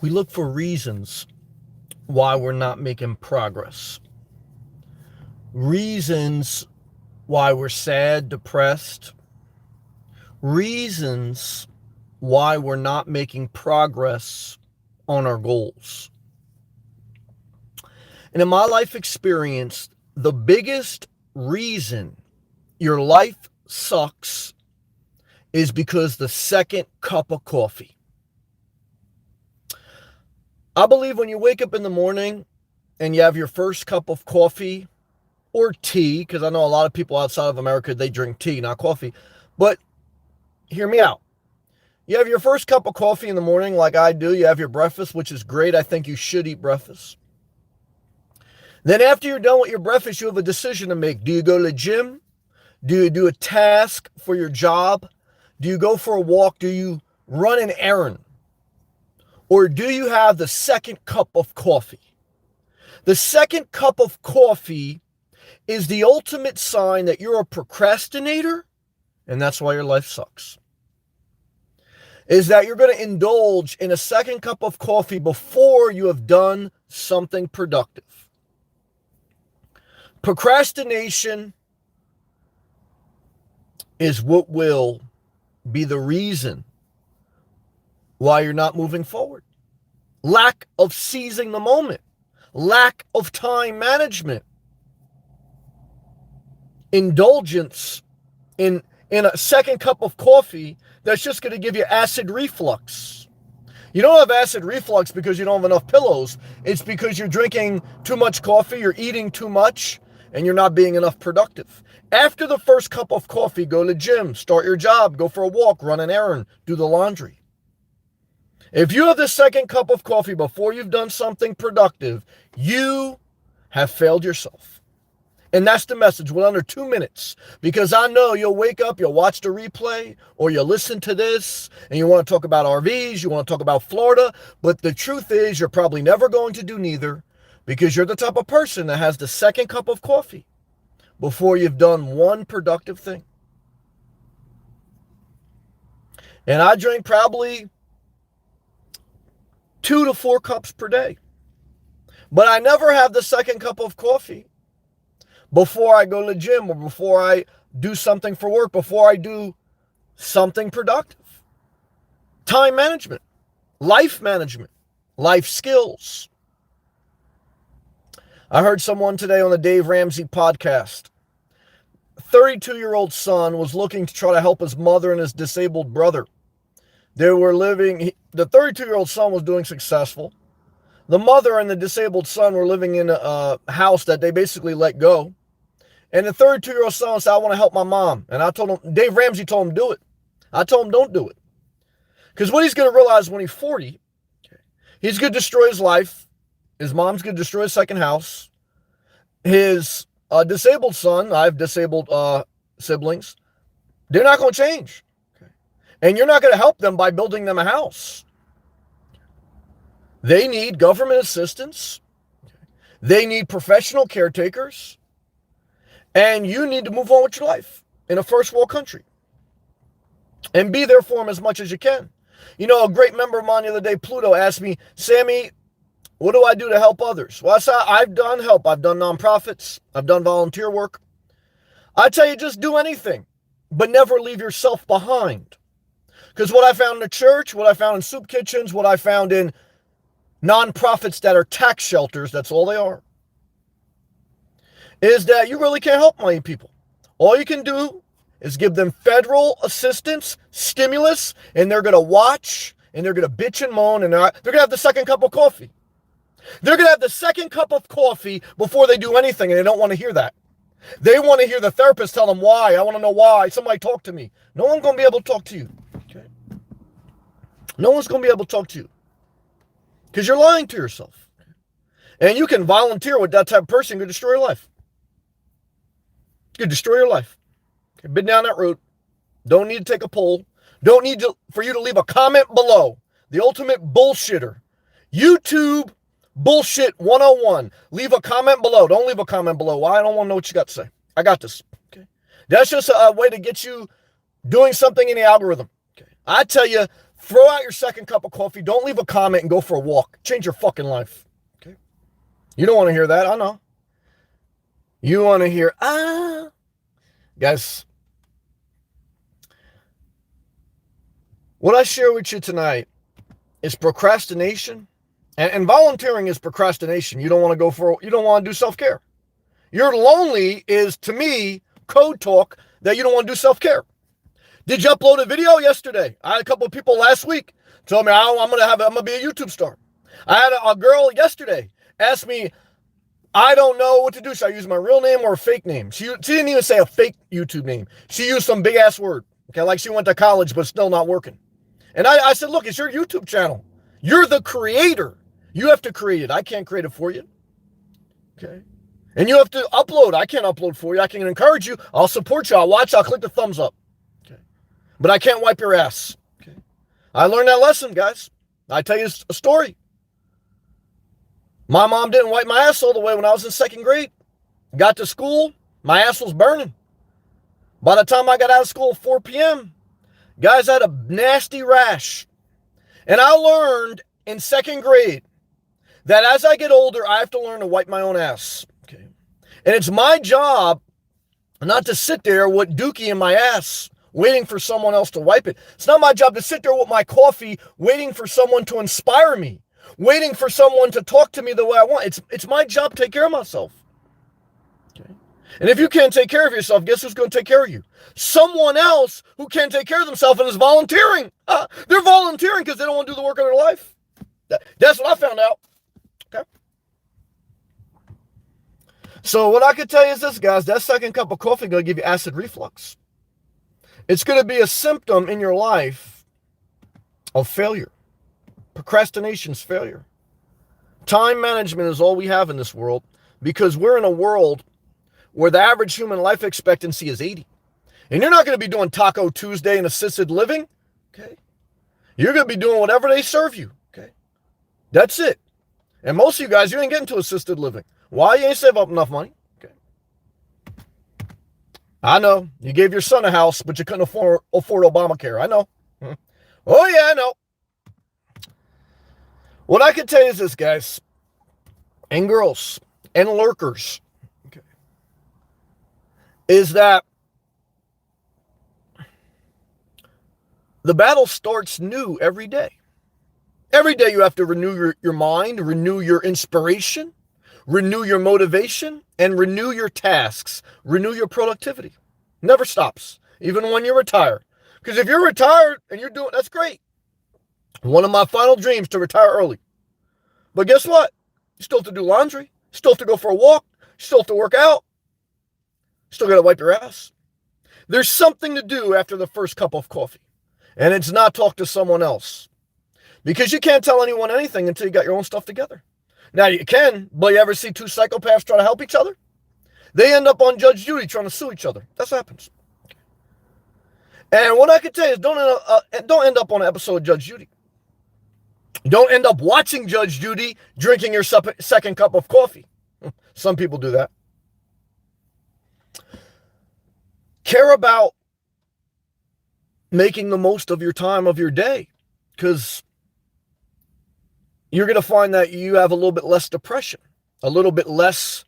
We look for reasons why we're not making progress. Reasons why we're sad, depressed. Reasons why we're not making progress on our goals. And in my life experience, the biggest reason your life sucks is because the second cup of coffee. I believe when you wake up in the morning and you have your first cup of coffee or tea, because I know a lot of people outside of America, they drink tea, not coffee. But hear me out. You have your first cup of coffee in the morning like I do. You have your breakfast, which is great. I think you should eat breakfast. Then after you're done with your breakfast, you have a decision to make. Do you go to the gym? Do you do a task for your job? Do you go for a walk? Do you run an errand? Or do you have the second cup of coffee? The second cup of coffee is the ultimate sign that you're a procrastinator, and that's why your life sucks. Is that you're going to indulge in a second cup of coffee before you have done something productive. Procrastination is what will be the reason why you're not moving forward. Lack of seizing the moment. Lack of time management. Indulgence in a second cup of coffee that's just going to give you acid reflux. You don't have acid reflux because you don't have enough pillows. It's because you're drinking too much coffee, you're eating too much, and you're not being enough productive. After the first cup of coffee, go to the gym, start your job, go for a walk, run an errand, do the laundry. If you have the second cup of coffee before you've done something productive, you have failed yourself. And that's the message with under 2 minutes. Because I know you'll wake up, you'll watch the replay, or you'll listen to this, and you want to talk about RVs, you want to talk about Florida. But the truth is, you're probably never going to do neither, because you're the type of person that has the second cup of coffee before you've done one productive thing. And I drink probably 2 to 4 cups per day. But I never have the second cup of coffee before I go to the gym or before I do something for work, before I do something productive. Time management, life skills. I heard someone today on the Dave Ramsey podcast. 32-year-old son was looking to try to help his mother and his disabled brother. They were living, the 32-year-old son was doing successful. The mother and the disabled son were living in a house that they basically let go. And the 32-year-old son said, I want to help my mom. And I told him, Dave Ramsey told him, do it. I told him, don't do it. Because what he's going to realize when he's 40, he's going to destroy his life. His mom's going to destroy his second house. His disabled son, I have disabled siblings, they're not going to change. And you're not going to help them by building them a house. They need government assistance. They need professional caretakers. And you need to move on with your life in a first world country. And be there for them as much as you can. You know, a great member of mine the other day, Pluto, asked me, Sammy, what do I do to help others? Well, I said, I've done help. I've done nonprofits. I've done volunteer work. I tell you, just do anything, but never leave yourself behind. Because what I found in the church, what I found in soup kitchens, what I found in nonprofits that are tax shelters, that's all they are, is that you really can't help many people. All you can do is give them federal assistance, stimulus, and they're going to watch, and they're going to bitch and moan, and they're going to have the second cup of coffee. They're going to have the second cup of coffee before they do anything, and they don't want to hear that. They want to hear the therapist tell them why. I want to know why. Somebody talk to me. No one's going to be able to talk to you. Okay? No one's going to be able to talk to you. Because you're lying to yourself. And you can volunteer with that type of person, you can destroy your life. You can destroy your life. Okay, been down that road. Don't need to take a poll. Don't need for you to leave a comment below. The ultimate bullshitter. YouTube bullshit 101. Leave a comment below. Don't leave a comment below. Why? I don't want to know what you got to say. I got this. Okay. That's just a way to get you doing something in the algorithm. Okay. I tell you, Throw out your second cup of coffee. Don't leave a comment and go for a walk. Change your fucking life. Okay? You don't want to hear that. I know. You want to hear, Guys, what I share with you tonight is procrastination. And volunteering is procrastination. You don't want to you don't want to do self-care. You're lonely is, to me, code talk that you don't want to do self-care. Did you upload a video yesterday? I had a couple of people last week told me, I'm going to be a YouTube star. I had a girl yesterday ask me, I don't know what to do. Should I use my real name or a fake name? She didn't even say a fake YouTube name. She used some big ass word. Okay, like she went to college, but still not working. And I said, look, it's your YouTube channel. You're the creator. You have to create it. I can't create it for you. Okay. And you have to upload. I can't upload for you. I can encourage you. I'll support you. I'll watch. I'll click the thumbs up. Okay. But I can't wipe your ass. Okay. I learned that lesson, guys. I tell you a story. My mom didn't wipe my ass all the way when I was in second grade. Got to school. My ass was burning. By the time I got out of school at 4 p.m., guys, I had a nasty rash. And I learned in second grade that as I get older, I have to learn to wipe my own ass. Okay. And it's my job not to sit there with dookie in my ass waiting for someone else to wipe it. It's not my job to sit there with my coffee waiting for someone to inspire me, waiting for someone to talk to me the way I want. It's my job to take care of myself. Okay. And if you can't take care of yourself, guess who's going to take care of you? Someone else who can't take care of themselves and is volunteering. They're volunteering because they don't want to do the work of their life. That's what I found out. Okay. So what I could tell you is this, guys. That second cup of coffee is going to give you acid reflux. It's going to be a symptom in your life of failure. Procrastination's failure. Time management is all we have in this world because we're in a world where the average human life expectancy is 80. And you're not going to be doing Taco Tuesday and assisted living. Okay. You're going to be doing whatever they serve you. Okay. That's it. And most of you guys, you ain't getting to assisted living. Why? You ain't save up enough money. Okay. I know. You gave your son a house, but you couldn't afford Obamacare. I know. Oh, yeah, I know. What I can tell you is this, guys, and girls, and lurkers, okay, is that the battle starts new every day. Every day you have to renew your mind, renew your inspiration, renew your motivation, and renew your tasks, renew your productivity. Never stops, even when you retire. Because if you're retired and you're doing, that's great. One of my final dreams to retire early. But guess what? You still have to do laundry. You still have to go for a walk. You still have to work out. You still got to wipe your ass. There's something to do after the first cup of coffee. And it's not talk to someone else. Because you can't tell anyone anything until you got your own stuff together. Now you can, but you ever see two psychopaths try to help each other? They end up on Judge Judy trying to sue each other. That's what happens. And what I can tell you is don't end up on an episode of Judge Judy. Don't end up watching Judge Judy drinking your second cup of coffee. Some people do that. Care about making the most of your time of your day, because you're going to find that you have a little bit less depression, a little bit less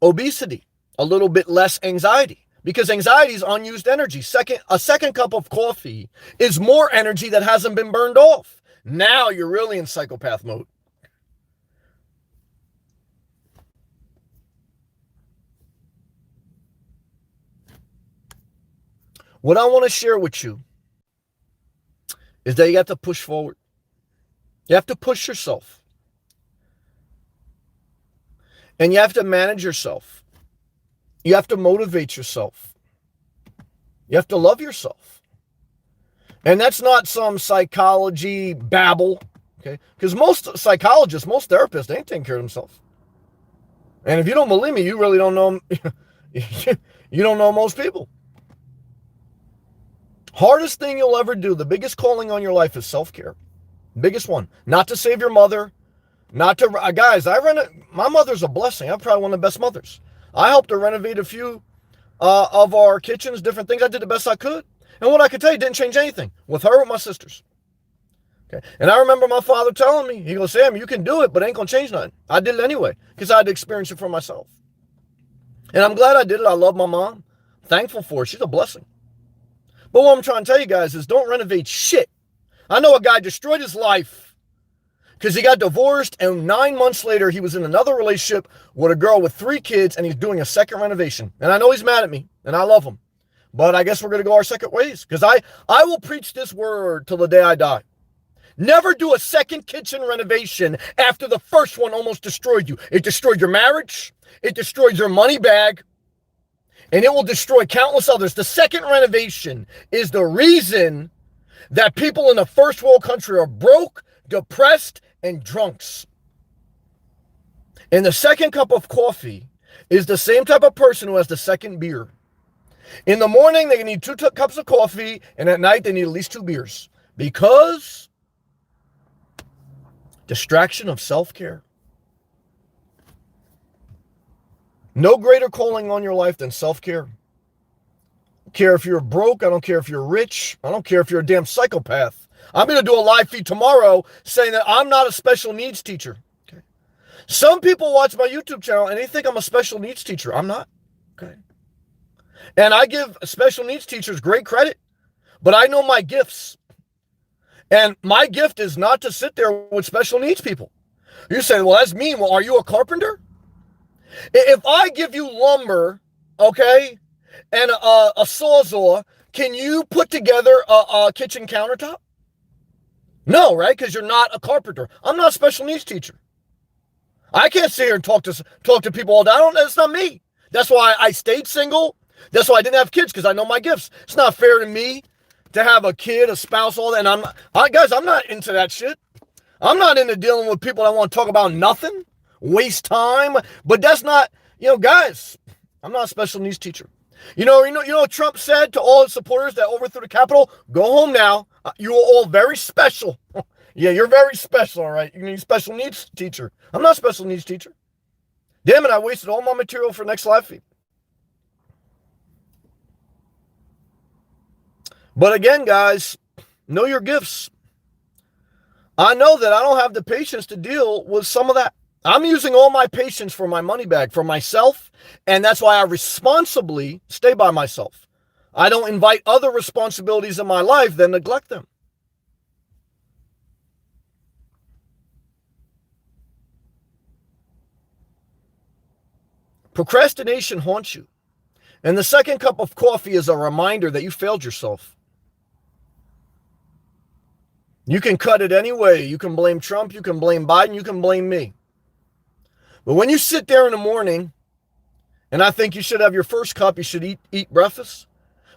obesity, a little bit less anxiety, because anxiety is unused energy. A second cup of coffee is more energy that hasn't been burned off. Now you're really in psychopath mode. What I want to share with you is that you have to push forward. You have to push yourself. And you have to manage yourself. You have to motivate yourself. You have to love yourself. And that's not some psychology babble, okay? Because most psychologists, most therapists, they ain't taking care of themselves. And if you don't believe me, you really don't know, you don't know most people. Hardest thing you'll ever do, the biggest calling on your life is self-care. Biggest one. Not to save your mother, not to, guys, my mother's a blessing. I'm probably one of the best mothers. I helped her renovate a few of our kitchens, different things. I did the best I could. And what I could tell you didn't change anything with her or my sisters. Okay. And I remember my father telling me, he goes, Sam, you can do it, but it ain't going to change nothing. I did it anyway because I had to experience it for myself. And I'm glad I did it. I love my mom. Thankful for her. She's a blessing. But what I'm trying to tell you guys is don't renovate shit. I know a guy destroyed his life because he got divorced, and 9 months later, he was in another relationship with a girl with 3 kids, and he's doing a second renovation. And I know he's mad at me, and I love him. But I guess we're going to go our second ways because I will preach this word till the day I die. Never do a second kitchen renovation after the first one almost destroyed you. It destroyed your marriage. It destroyed your money bag. And it will destroy countless others. The second renovation is the reason that people in a first world country are broke, depressed, and drunks. And the second cup of coffee is the same type of person who has the second beer. In the morning, they need 2 cups of coffee, and at night, they need at least 2 beers. Because distraction of self-care. No greater calling on your life than self-care. I don't care if you're broke. I don't care if you're rich. I don't care if you're a damn psychopath. I'm going to do a live feed tomorrow saying that I'm not a special needs teacher. Okay. Some people watch my YouTube channel and they think I'm a special needs teacher. I'm not. Okay. And I give special needs teachers great credit, but I know my gifts. And my gift is not to sit there with special needs people. You say, well, that's mean. Well, are you a carpenter? If I give you lumber, okay, and a sawzall, can you put together a kitchen countertop? No, right? Because you're not a carpenter. I'm not a special needs teacher. I can't sit here and talk to people all day. That's not me. That's why I stayed single. That's why I didn't have kids, because I know my gifts. It's not fair to me to have a kid, a spouse, all that. And guys, I'm not into that shit. I'm not into dealing with people that want to talk about nothing, waste time. But that's not, guys, I'm not a special needs teacher. You know what Trump said to all his supporters that overthrew the Capitol? Go home now. You are all very special. Yeah, you're very special, all right? You need a special needs teacher. I'm not a special needs teacher. Damn it, I wasted all my material for next live feed. But again, guys, know your gifts. I know that I don't have the patience to deal with some of that. I'm using all my patience for my money bag, for myself, and that's why I responsibly stay by myself. I don't invite other responsibilities in my life, then neglect them. Procrastination haunts you. And the second cup of coffee is a reminder that you failed yourself. You can cut it any way. You can blame Trump, you can blame Biden, you can blame me. But when you sit there in the morning, and I think you should have your first cup, you should eat breakfast,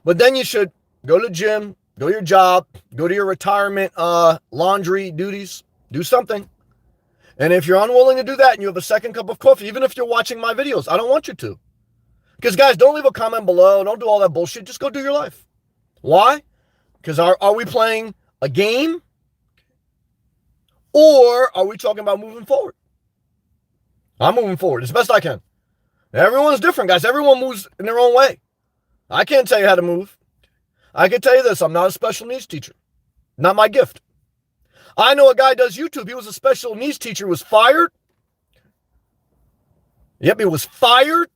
but then you should go to the gym, go to your job, go to your retirement laundry duties, do something. And if you're unwilling to do that and you have a second cup of coffee, even if you're watching my videos, I don't want you to. Because guys, don't leave a comment below, don't do all that bullshit, just go do your life. Why? Because are we playing a game? Or are we talking about moving forward? I'm moving forward as best I can. Everyone's different, guys. Everyone moves in their own way. I can't tell you how to move. I can tell you this. I'm not a special needs teacher. Not my gift. I know a guy does YouTube. He was a special needs teacher, was fired. Yep, he was fired.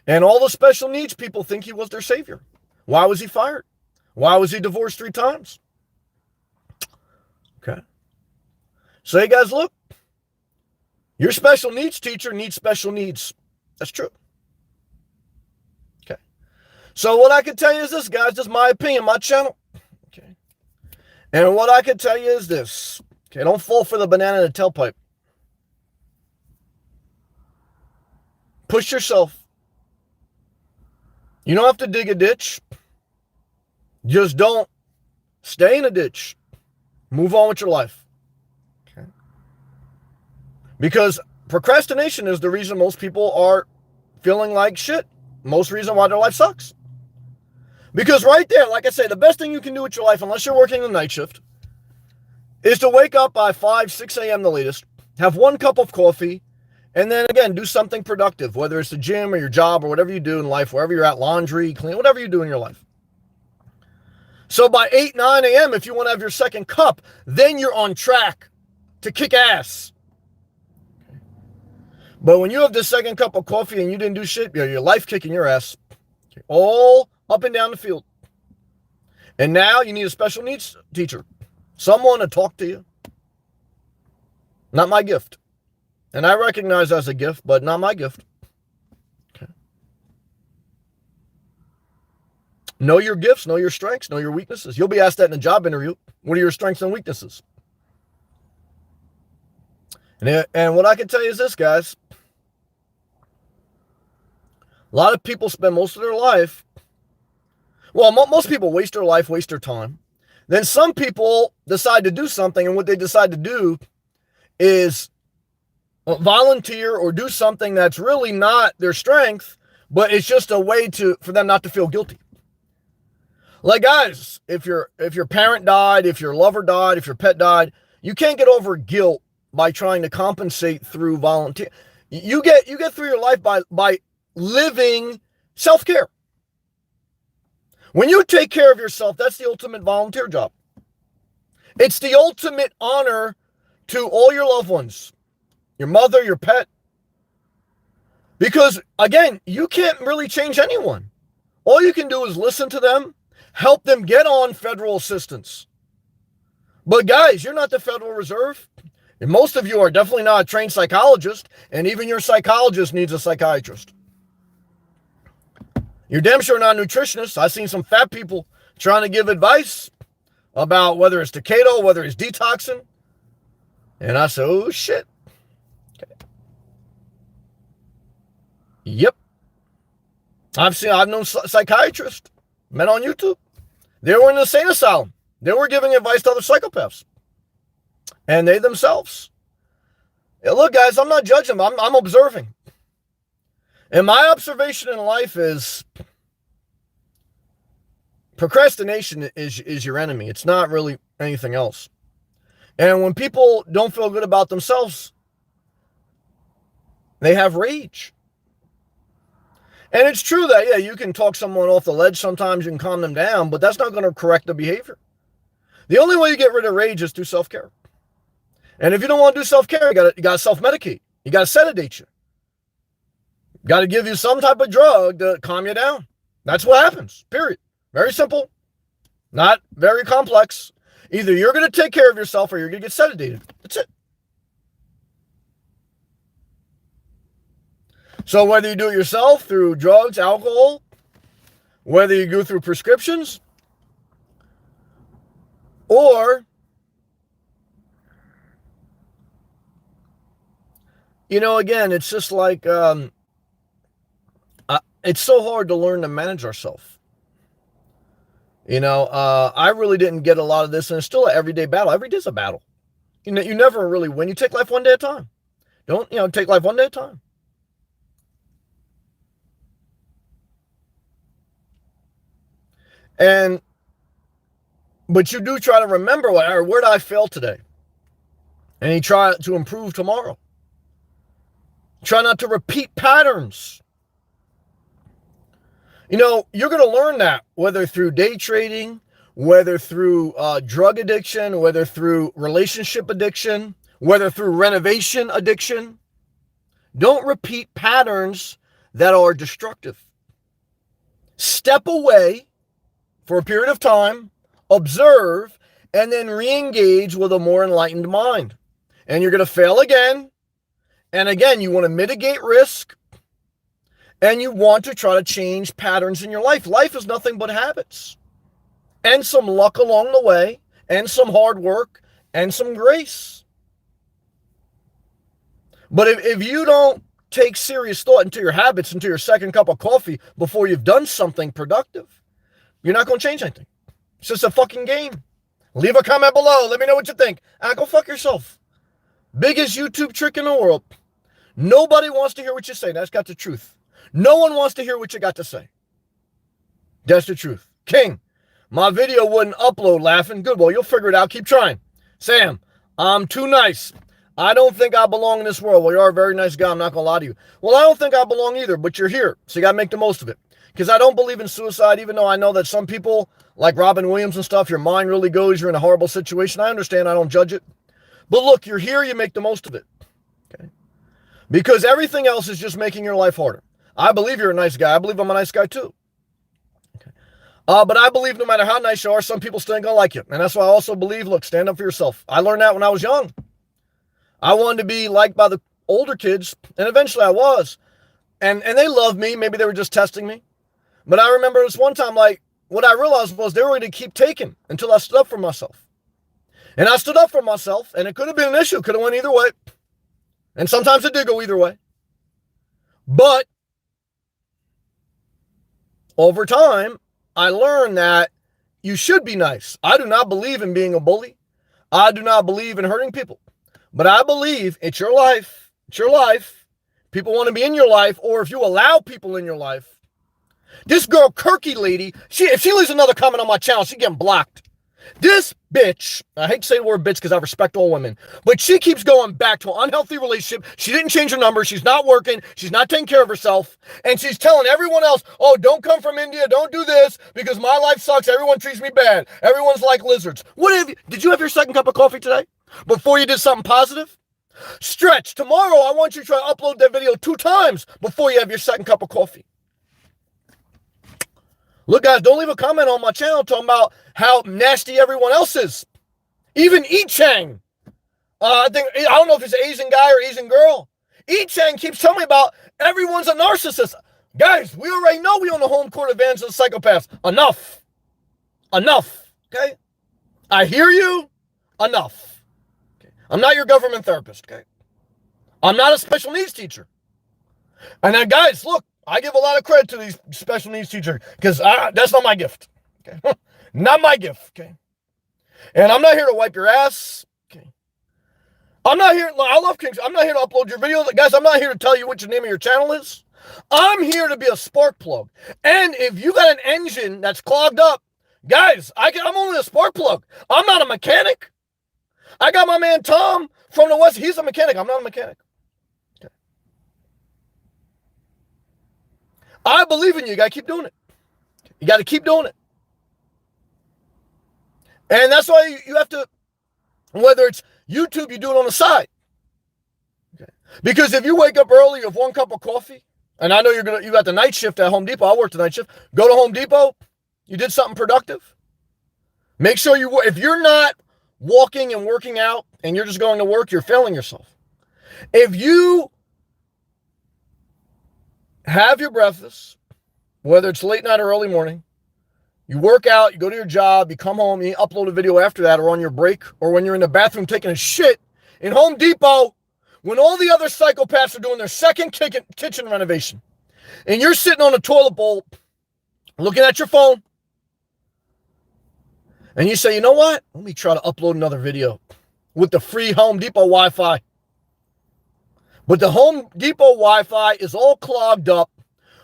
And all the special needs people think he was their savior. Why was he fired? Why was he divorced 3 times? Okay. So, hey, guys, look. Your special needs teacher needs special needs. That's true. Okay. So what I can tell you is this, guys. This is my opinion, my channel. Okay. And what I can tell you is this. Okay, don't fall for the banana in the tailpipe. Push yourself. You don't have to dig a ditch. Just don't stay in a ditch. Move on with your life. Because procrastination is the reason most people are feeling like shit. Most reason why their life sucks. Because right there, like I say, the best thing you can do with your life, unless you're working the night shift, is to wake up by 5, 6 a.m. the latest, have 1 cup of coffee, and then again, do something productive, whether it's the gym or your job or whatever you do in life, wherever you're at, laundry, clean, whatever you do in your life. So by 8, 9 a.m., if you want to have your second cup, then you're on track to kick ass. But when you have the second cup of coffee and you didn't do shit, your life kicking your ass all up and down the field. And now you need a special needs teacher, someone to talk to you. Not my gift. And I recognize that as a gift, but not my gift. Okay. Know your gifts, know your strengths, know your weaknesses. You'll be asked that in a job interview. What are your strengths and weaknesses? And what I can tell you is this, guys. A lot of people spend most of their life, well, most people waste their life, waste their time. Then some people decide to do something, and what they decide to do is volunteer or do something that's really not their strength, but it's just a way for them not to feel guilty. Like, guys, if your parent died, if your lover died, if your pet died, you can't get over guilt by trying to compensate through volunteer. You get through your life by living self-care. When you take care of yourself, that's the ultimate volunteer job. It's the ultimate honor to all your loved ones, your mother, your pet. Because, again, you can't really change anyone. All you can do is listen to them, help them get on federal assistance. But, guys, you're not the Federal Reserve. And most of you are definitely not a trained psychologist, and even your psychologist needs a psychiatrist. You're damn sure not a nutritionist. I've seen some fat people trying to give advice about whether it's keto, whether it's detoxing. And I said, oh, shit. Okay. Yep. I've known psychiatrists, met on YouTube. They were in the insane asylum. They were giving advice to other psychopaths. And they themselves. Yeah, look, guys, I'm not judging them. I'm observing. And my observation in life is procrastination is your enemy. It's not really anything else. And when people don't feel good about themselves, they have rage. And it's true that, yeah, you can talk someone off the ledge sometimes, you can calm them down, but that's not going to correct the behavior. The only way you get rid of rage is through self-care. And if you don't want to do self-care, you got to self-medicate. You got to sedate you. Got to give you some type of drug to calm you down. That's what happens, period. Very simple. Not very complex. Either you're going to take care of yourself or you're going to get sedated. That's it. So whether you do it yourself through drugs, alcohol, whether you go through prescriptions, or, again, it's just like, it's so hard to learn to manage ourselves. I really didn't get a lot of this, and it's still an everyday battle. Every day's a battle. You never really win. You take life one day at a time. Don't, take life one day at a time. But you do try to remember, where did I fail today? And you try to improve tomorrow. Try not to repeat patterns. You're going to learn that, whether through day trading, whether through drug addiction, whether through relationship addiction, whether through renovation addiction. Don't repeat patterns that are destructive. Step away for a period of time, observe, and then re-engage with a more enlightened mind. And you're going to fail again. And again, you want to mitigate risk. And you want to try to change patterns in your life. Life is nothing but habits. And some luck along the way. And some hard work. And some grace. But if you don't take serious thought into your habits, into your second cup of coffee before you've done something productive, you're not going to change anything. It's just a fucking game. Leave a comment below. Let me know what you think. Go fuck yourself. Biggest YouTube trick in the world. Nobody wants to hear what you say. That's got the truth. No one wants to hear what you got to say. That's the truth. King, my video wouldn't upload laughing. Good, well, you'll figure it out. Keep trying. Sam, I'm too nice. I don't think I belong in this world. Well, you're a very nice guy. I'm not going to lie to you. Well, I don't think I belong either, but you're here. So you got to make the most of it. Because I don't believe in suicide, even though I know that some people like Robin Williams and stuff, your mind really goes, you're in a horrible situation. I understand, I don't judge it. But look, you're here, you make the most of it. Okay? Because everything else is just making your life harder. I believe you're a nice guy. I believe I'm a nice guy too. Okay? But I believe no matter how nice you are, some people still ain't gonna like you. And that's why I also believe, look, stand up for yourself. I learned that when I was young. I wanted to be liked by the older kids, and eventually I was. And they loved me. Maybe they were just testing me. But I remember this one time, like, what I realized was they were going to keep taking until I stood up for myself. And I stood up for myself, and it could have been an issue. Could have went either way. And sometimes it did go either way. But over time, I learned that you should be nice. I do not believe in being a bully. I do not believe in hurting people. But I believe it's your life. It's your life. People want to be in your life, or if you allow people in your life. This girl, Kirky lady, if she leaves another comment on my channel, she's getting blocked. This bitch, I hate to say the word bitch because I respect all women, but she keeps going back to an unhealthy relationship. She didn't change her number. She's not working. She's not taking care of herself. And she's telling everyone else, oh, don't come from India. Don't do this because my life sucks. Everyone treats me bad. Everyone's like lizards. Did you have your second cup of coffee today before you did something positive? Stretch, tomorrow I want you to try to upload that video 2 times before you have your second cup of coffee. Look, guys, don't leave a comment on my channel talking about how nasty everyone else is. Even Chang. I don't know if it's an Asian guy or Asian girl. Chang keeps telling me about everyone's a narcissist. Guys, we already know we on the home court advantage of the psychopaths. Enough. Enough. Okay? I hear you. Enough. Okay? I'm not your government therapist. Okay? I'm not a special needs teacher. And then, guys, look. I give a lot of credit to these special needs teachers because that's not my gift. Okay? Not my gift. Okay. And I'm not here to wipe your ass. Okay. I'm not here. I love Kings. I'm not here to upload your videos. Guys, I'm not here to tell you what the name of your channel is. I'm here to be a spark plug. And if you got an engine that's clogged up, guys, I'm only a spark plug. I'm not a mechanic. I got my man Tom from the West. He's a mechanic. I'm not a mechanic. I believe in you. You got to keep doing it. You got to keep doing it. And that's why you have to, whether it's YouTube, you do it on the side. Okay. Because if you wake up early, you have 1 cup of coffee, and I know you got the night shift at Home Depot. I work the night shift. Go to Home Depot. You did something productive. Make sure if you're not walking and working out and you're just going to work, you're failing yourself. If you have your breakfast, whether it's late night or early morning, you work out, you go to your job, you come home, you upload a video after that or on your break or when you're in the bathroom taking a shit in Home Depot when all the other psychopaths are doing their second kitchen renovation and you're sitting on a toilet bowl looking at your phone and you say, you know what? Let me try to upload another video with the free Home Depot Wi-Fi. But the Home Depot Wi-Fi is all clogged up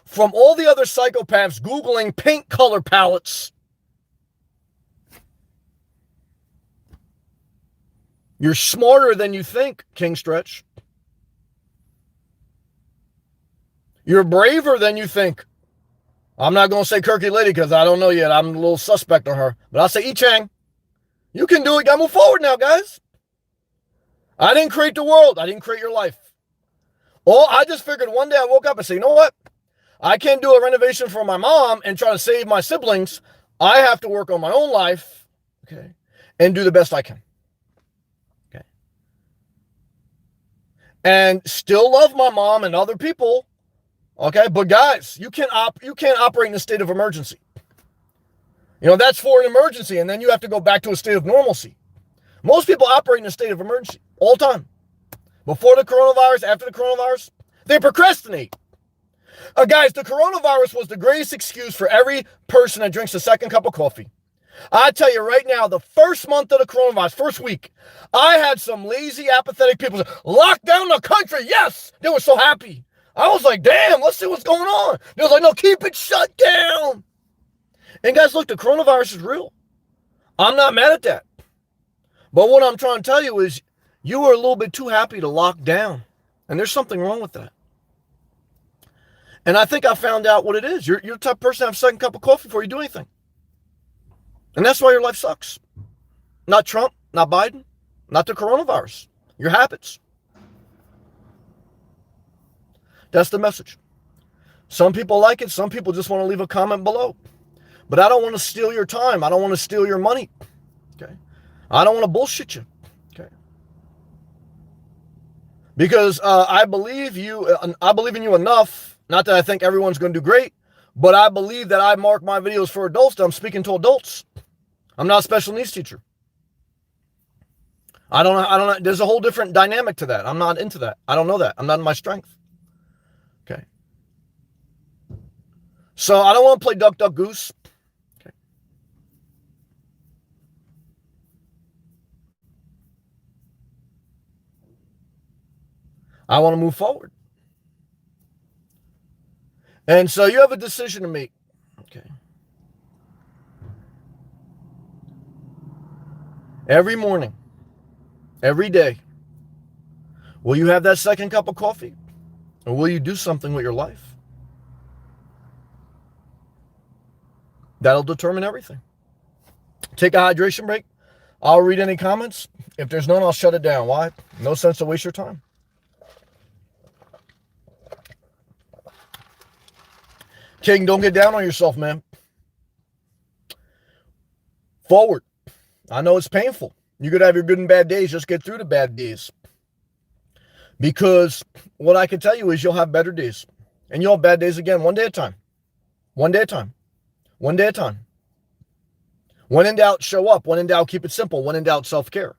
from all the other psychopaths Googling paint color palettes. You're smarter than you think, King Stretch. You're braver than you think. I'm not going to say Kirky Lady because I don't know yet. I'm a little suspect on her. But I'll say Chang. You can do it. Got to move forward now, guys. I didn't create the world. I didn't create your life. I just figured one day I woke up and said, you know what? I can't do a renovation for my mom and try to save my siblings. I have to work on my own life, okay, and do the best I can. Okay. And still love my mom and other people. Okay, but guys, you can't operate in a state of emergency. You know, that's for an emergency, and then you have to go back to a state of normalcy. Most people operate in a state of emergency all the time. Before the coronavirus, after the coronavirus, they procrastinate. Guys, the coronavirus was the greatest excuse for every person that drinks a second cup of coffee. I tell you right now, the first month of the coronavirus, first week, I had some lazy, apathetic people say, lock down the country. Yes, they were so happy. I was like, damn, let's see what's going on. They was like, no, keep it shut down. And guys, look, the coronavirus is real. I'm not mad at that. But what I'm trying to tell you is you were a little bit too happy to lock down. And there's something wrong with that. And I think I found out what it is. You're the type of person to have a second cup of coffee before you do anything. And that's why your life sucks. Not Trump, not Biden, not the coronavirus. Your habits. That's the message. Some people like it. Some people just want to leave a comment below. But I don't want to steal your time. I don't want to steal your money. Okay. I don't want to bullshit you. Okay. Because I believe you. I believe in you enough. Not that I think everyone's going to do great, but I believe that I mark my videos for adults. That I'm speaking to adults. I'm not a special needs teacher. I don't know. There's a whole different dynamic to that. I'm not into that. I don't know that. I'm not in my strength. Okay. So I don't want to play duck, duck, goose. Okay. I want to move forward. And so you have a decision to make. Okay. Every morning, every day, will you have that second cup of coffee? Or will you do something with your life? That'll determine everything. Take a hydration break. I'll read any comments. If there's none, I'll shut it down. Why? No sense to waste your time. King, don't get down on yourself, man. Forward. I know it's painful. You could have your good and bad days. Just get through the bad days. Because what I can tell you is you'll have better days. And you'll have bad days again, one day at a time. One day at a time. One day at a time. When in doubt, show up. When in doubt, keep it simple. When in doubt, self-care.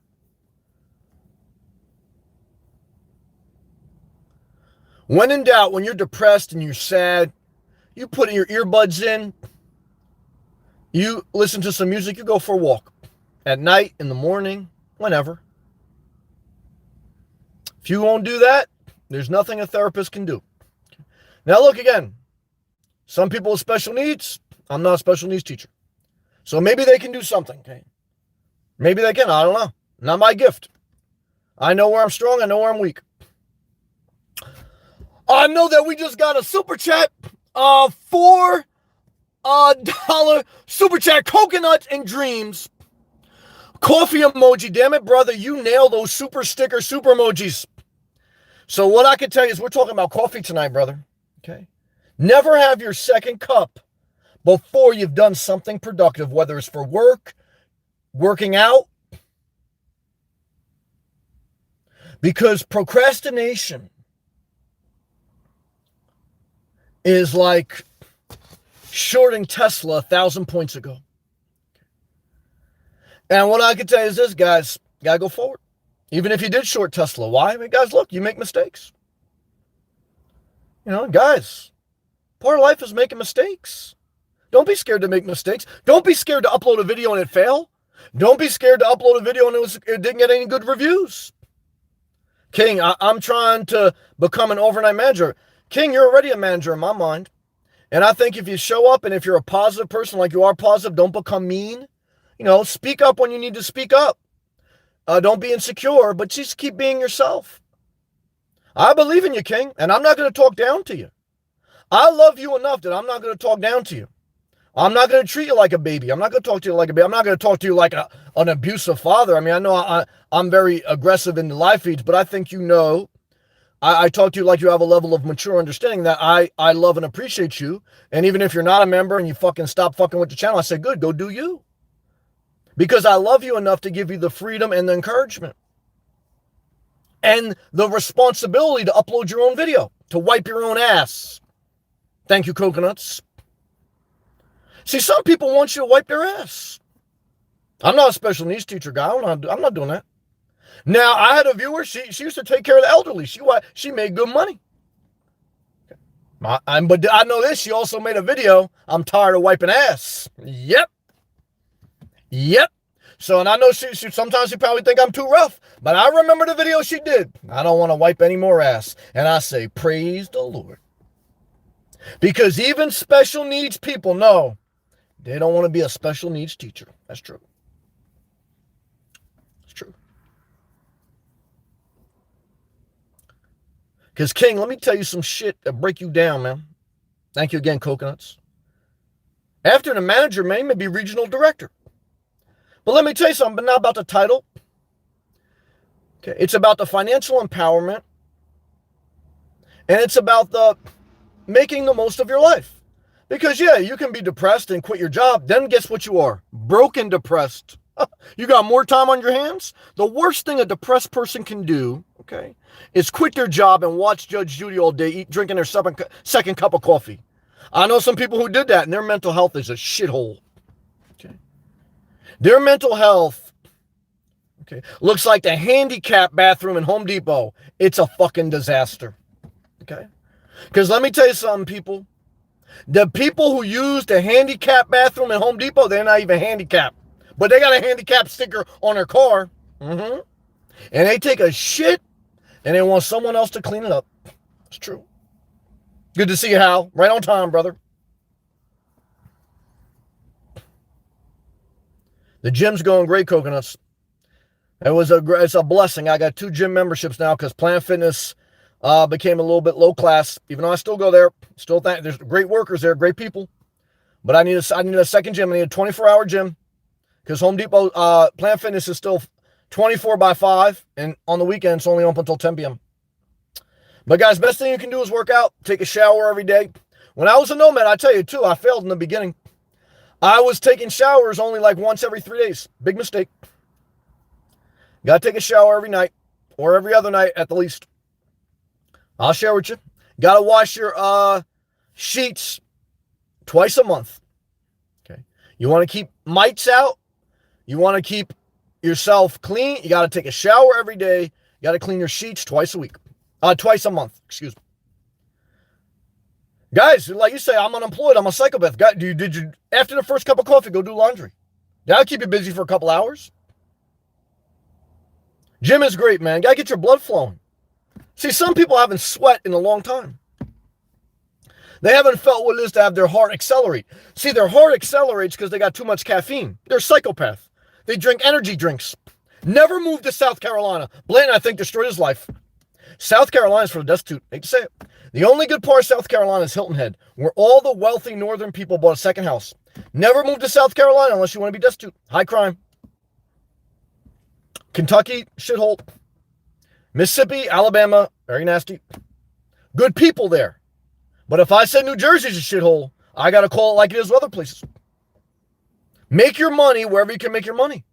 When in doubt, when you're depressed and you're sad, you put your earbuds in, you listen to some music, you go for a walk. At night, in the morning, whenever. If you won't do that, there's nothing a therapist can do. Now look again. Some people with special needs, I'm not a special needs teacher. So maybe they can do something. Okay? Maybe they can, I don't know. Not my gift. I know where I'm strong, I know where I'm weak. I know that we just got a super chat, $4 super chat, coconut and dreams. Coffee emoji, damn it, brother, you nail those super sticker, super emojis. So what I can tell you is we're talking about coffee tonight, brother. Okay. Never have your second cup before you've done something productive, whether it's for work, working out. Because procrastination is like shorting Tesla 1,000 points ago. And what I can tell you is this, guys, gotta go forward. Even if you did short Tesla. Why? I mean, guys, look, you make mistakes. You know, guys, part of life is making mistakes. Don't be scared to make mistakes. Don't be scared to upload a video and it fail. Don't be scared to upload a video and it didn't get any good reviews. King, I'm trying to become an overnight manager. King, you're already a manager in my mind. And I think if you show up and if you're a positive person like you are positive, don't become mean. You know, speak up when you need to speak up. Don't be insecure, but just keep being yourself. I believe in you, King, and I'm not going to talk down to you. I love you enough that I'm not going to talk down to you. I'm not going to treat you like a baby. I'm not going to talk to you like a baby. I'm not going to talk to you like an abusive father. I mean, I know I'm very aggressive in the live feeds, but I think you know, I talk to you like you have a level of mature understanding that I love and appreciate you. And even if you're not a member and you fucking stop fucking with the channel, I say, good, go do you. Because I love you enough to give you the freedom and the encouragement. And the responsibility to upload your own video, to wipe your own ass. Thank you, coconuts. See, some people want you to wipe their ass. I'm not a special needs teacher guy. I'm not doing that. Now, I had a viewer. She used to take care of the elderly. She made good money. But I know this. She also made a video. I'm tired of wiping ass. Yep. So, and I know she sometimes she probably think I'm too rough, but I remember the video she did. I don't want to wipe any more ass. And I say, praise the Lord. Because even special needs people know they don't want to be a special needs teacher. That's true. It's true. Because, King, let me tell you some shit that break you down, man. Thank you again, coconuts. After the manager, man, you may be regional director. But let me tell you something, but not about the title. Okay, it's about the financial empowerment, and it's about the making the most of your life. Because yeah, you can be depressed and quit your job. Then guess what you are? Broken depressed. You got more time on your hands? The worst thing a depressed person can do, okay, is quit their job and watch Judge Judy all day, drinking their second cup of coffee. I know some people who did that, and their mental health is a shithole. Okay. Their mental health, okay, looks like the handicap bathroom in Home Depot. It's a fucking disaster. Okay? Because let me tell you something, people. The people who use the handicap bathroom in Home Depot, they're not even handicapped. But they got a handicap sticker on their car. Mm-hmm. And they take a shit and they want someone else to clean it up. It's true. Good to see you, Hal. Right on time, brother. The gym's going great, Coconuts. It's a blessing. I got 2 gym memberships now because Planet Fitness became a little bit low class. Even though I still go there, there's great workers there, great people. But I need a second gym. I need a 24-hour gym because Home Depot Planet Fitness is still 24/5, and on the weekends it's only open until 10 p.m. But guys, best thing you can do is work out, take a shower every day. When I was a nomad, I tell you too, I failed in the beginning. I was taking showers only like once every 3 days. Big mistake. Got to take a shower every night or every other night at the least. I'll share with you. Got to wash your sheets twice a month. Okay. You want to keep mites out? You want to keep yourself clean? You got to take a shower every day. You got to clean your sheets twice a month. Excuse me. Guys, like you say, I'm unemployed. I'm a psychopath. Did you after the first cup of coffee go do laundry? That'll keep you busy for a couple hours. Gym is great, man. Gotta get your blood flowing. See, some people haven't sweat in a long time. They haven't felt what it is to have their heart accelerate. See, their heart accelerates because they got too much caffeine. They're a psychopath. They drink energy drinks. Never moved to South Carolina. Blanton, I think, destroyed his life. South Carolina's for the destitute. Hate to say it. The only good part of South Carolina is Hilton Head, where all the wealthy northern people bought a second house. Never move to South Carolina unless you want to be destitute. High crime. Kentucky, shithole. Mississippi, Alabama, very nasty. Good people there. But if I said New Jersey's a shithole, I got to call it like it is with other places. Make your money wherever you can make your money.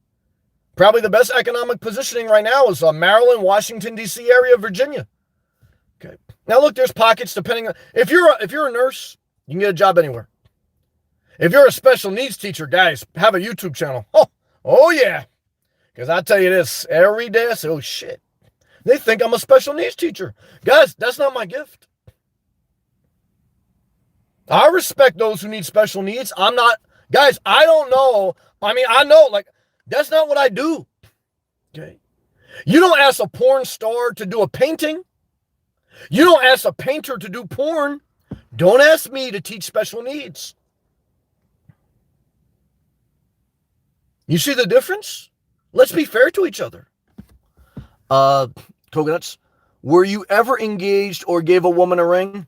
Probably the best economic positioning right now is Maryland, Washington, D.C. area, Virginia. Okay. Now look, there's pockets depending on if you're a nurse, you can get a job anywhere. If you're a special needs teacher, guys, have a YouTube channel. Oh yeah. Because I tell you this, every day I say, oh shit. They think I'm a special needs teacher. Guys, that's not my gift. I respect those who need special needs. I'm not, guys, I don't know. I mean, I know, like, that's not what I do. Okay. You don't ask a porn star to do a painting. You don't ask a painter to do porn. Don't ask me to teach special needs. You see the difference? Let's be fair to each other. Coconuts, were you ever engaged or gave a woman a ring?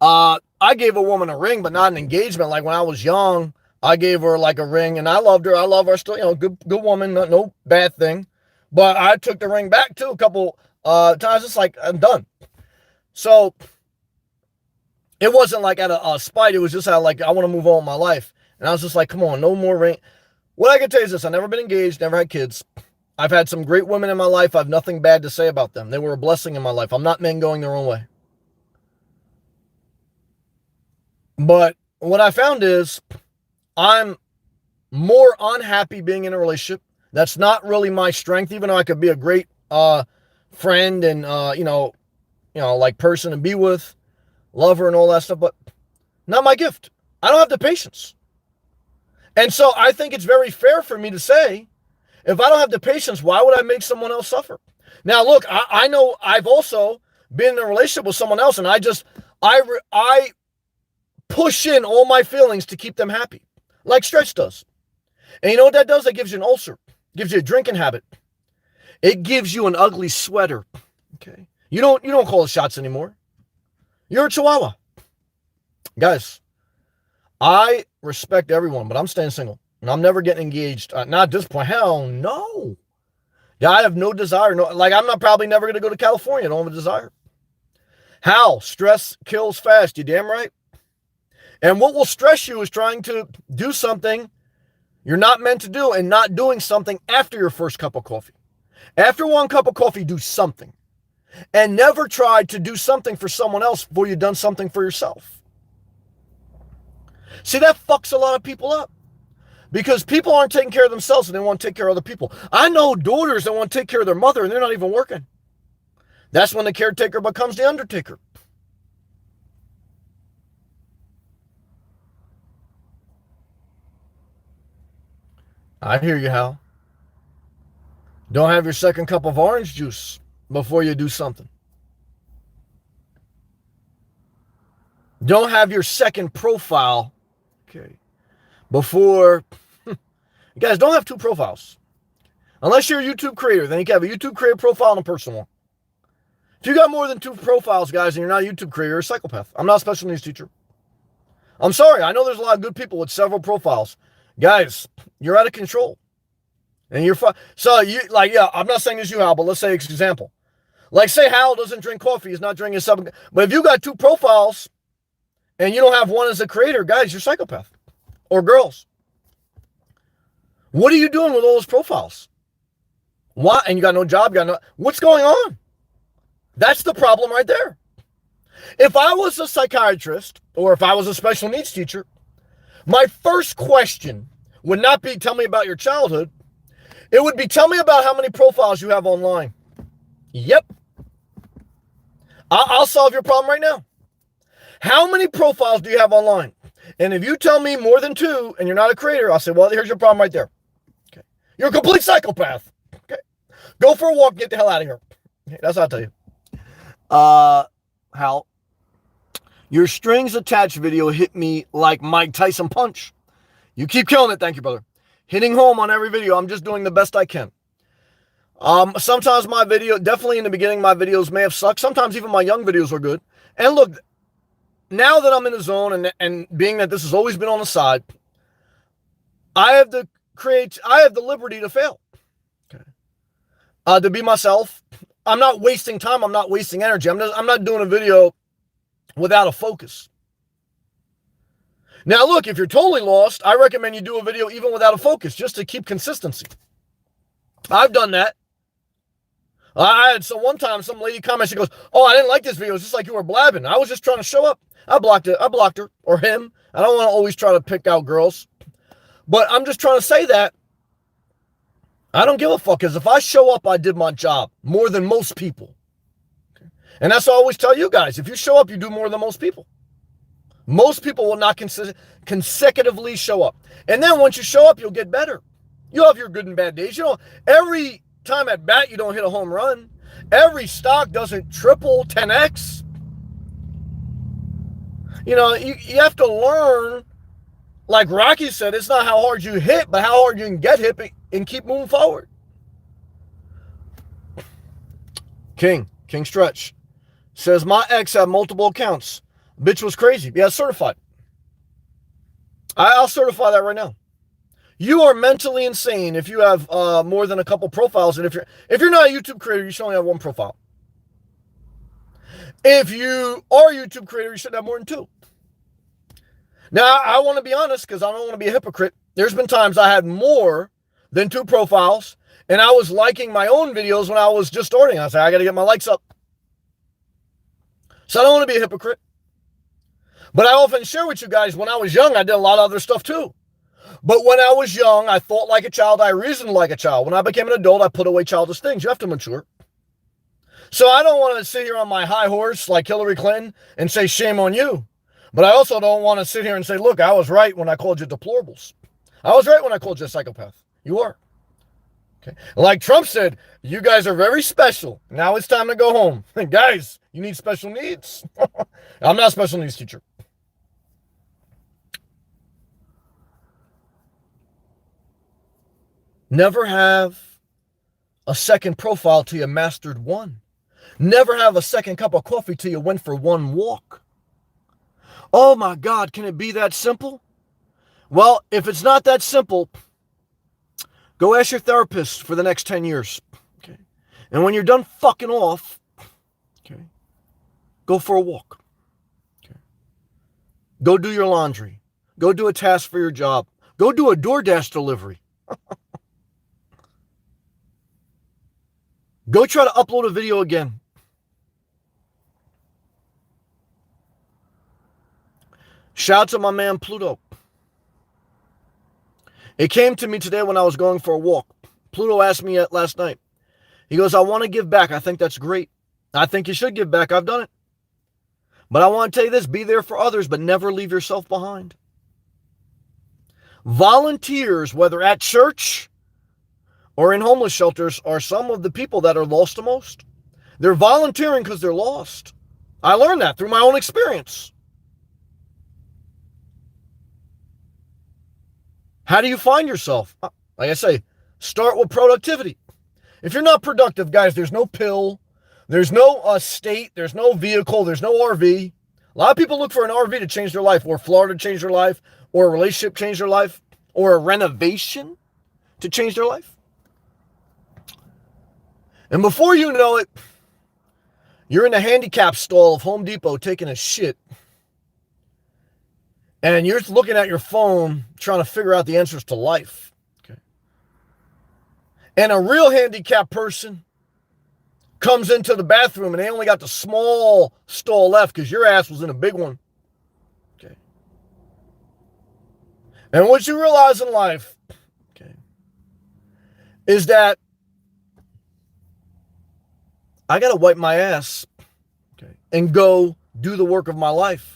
I gave a woman a ring, but not an engagement. Like when I was young, I gave her like a ring and I loved her. I love her still, good woman, no bad thing. But I took the ring back too a couple times. It's like, I'm done. So it wasn't like out of spite. It was just how like, I want to move on with my life. And I was just like, come on, no more ring. What I can tell you is this. I've never been engaged, never had kids. I've had some great women in my life. I have nothing bad to say about them. They were a blessing in my life. I'm not men going their own way. But what I found is I'm more unhappy being in a relationship. That's not really my strength, even though I could be a great friend and, like person to be with, lover and all that stuff, but not my gift. I don't have the patience. And so I think it's very fair for me to say, if I don't have the patience, why would I make someone else suffer? Now, look, I know I've also been in a relationship with someone else, and I push in all my feelings to keep them happy, like Stretch does. And you know what that does? That gives you an ulcer, gives you a drinking habit. It gives you an ugly sweater. Okay, you don't call the shots anymore. You're a chihuahua, guys. I respect everyone, but I'm staying single. And I'm never getting engaged. Not at this point. Hell no. Yeah, I have no desire. No, like I'm not probably never going to go to California. I don't have a desire. How? Stress kills fast. You damn right. And what will stress you is trying to do something you're not meant to do and not doing something after your first cup of coffee. After one cup of coffee, do something. And never try to do something for someone else before you've done something for yourself. See, that fucks a lot of people up. Because people aren't taking care of themselves and they want to take care of other people. I know daughters that want to take care of their mother and they're not even working. That's when the caretaker becomes the undertaker. I hear you, Hal. Don't have your second cup of orange juice before you do something. Don't have your second profile, okay, before. Guys, don't have two profiles. Unless you're a YouTube creator, then you can have a YouTube creator profile and a personal one. If you got more than two profiles, guys, and you're not a YouTube creator, you're a psychopath. I'm not a special needs teacher. I'm sorry. I know there's a lot of good people with several profiles. Guys, you're out of control. And you're fine. So, I'm not saying this you, Hal, but let's say example. Like, say Hal doesn't drink coffee. He's not drinking something. But if you got two profiles and you don't have one as a creator, guys, you're a psychopath. Or girls. What are you doing with all those profiles? Why? And you got no job. What's going on? That's the problem right there. If I was a psychiatrist or if I was a special needs teacher, my first question would not be, tell me about your childhood. It would be, tell me about how many profiles you have online. Yep. I'll solve your problem right now. How many profiles do you have online? And if you tell me more than two and you're not a creator, I'll say, well, here's your problem right there. Okay. You're a complete psychopath. Okay. Go for a walk, get the hell out of here. Okay, that's what I'll tell you. Hal, your strings attached video hit me like Mike Tyson punch. You keep killing it. Thank you, brother. Hitting home on every video. I'm just doing the best I can. Sometimes my video, definitely in the beginning, my videos may have sucked. Sometimes even my young videos are good. And look, now that I'm in the zone and being that this has always been on the side, I have the liberty to fail. Okay. To be myself. I'm not wasting time. I'm not wasting energy. I'm not doing a video without a focus. Now, look, if you're totally lost, I recommend you do a video even without a focus, just to keep consistency. I've done that. I had one time some lady commented, she goes, oh, I didn't like this video. It's just like you were blabbing. I was just trying to show up. I blocked her or him. I don't want to always try to pick out girls. But I'm just trying to say that I don't give a fuck, because if I show up, I did my job more than most people. Okay. And that's what I always tell you guys. If you show up, you do more than most people. Most people will not consecutively show up. And then once you show up, you'll get better. You'll have your good and bad days. Every time at bat, you don't hit a home run. Every stock doesn't triple 10x. You have to learn, like Rocky said, it's not how hard you hit, but how hard you can get hit and keep moving forward. King Stretch says, my ex had multiple accounts. Bitch was crazy. Yeah, certified. I'll certify that right now. You are mentally insane if you have more than a couple profiles. And if you're not a YouTube creator, you should only have one profile. If you are a YouTube creator, you should have more than two. Now, I want to be honest, because I don't want to be a hypocrite. There's been times I had more than two profiles, and I was liking my own videos when I was just starting. I said, I got to get my likes up. So I don't want to be a hypocrite. But I often share with you guys, when I was young, I did a lot of other stuff too. But when I was young, I thought like a child, I reasoned like a child. When I became an adult, I put away childish things. You have to mature. So I don't want to sit here on my high horse like Hillary Clinton and say, shame on you. But I also don't want to sit here and say, look, I was right when I called you deplorables. I was right when I called you a psychopath. You are. Okay. Like Trump said, you guys are very special. Now it's time to go home. Guys, you need special needs. I'm not a special needs teacher. Never have a second profile till you mastered one. Never have a second cup of coffee till you went for one walk. Oh my God, can it be that simple? Well, if it's not that simple, go ask your therapist for the next 10 years. Okay. And when you're done fucking off, okay, go for a walk. Okay. Go do your laundry. Go do a task for your job. Go do a DoorDash delivery. Go try to upload a video again. Shout out to my man Pluto. It came to me today when I was going for a walk. Pluto asked me last night. He goes, I want to give back. I think that's great. I think you should give back. I've done it. But I want to tell you this, be there for others, but never leave yourself behind. Volunteers, whether at church or in homeless shelters, are some of the people that are lost the most. They're volunteering because they're lost. I learned that through my own experience. How do you find yourself? Like I say, start with productivity. If you're not productive, guys, there's no pill, there's no state, there's no vehicle, there's no RV. A lot of people look for an RV to change their life, or Florida to change their life, or a relationship change their life, or a renovation to change their life. And before you know it, you're in the handicap stall of Home Depot taking a shit. And you're looking at your phone trying to figure out the answers to life. Okay. And a real handicapped person comes into the bathroom and they only got the small stall left because your ass was in a big one. Okay. And what you realize in life, okay, is that I got to wipe my ass, okay, and go do the work of my life.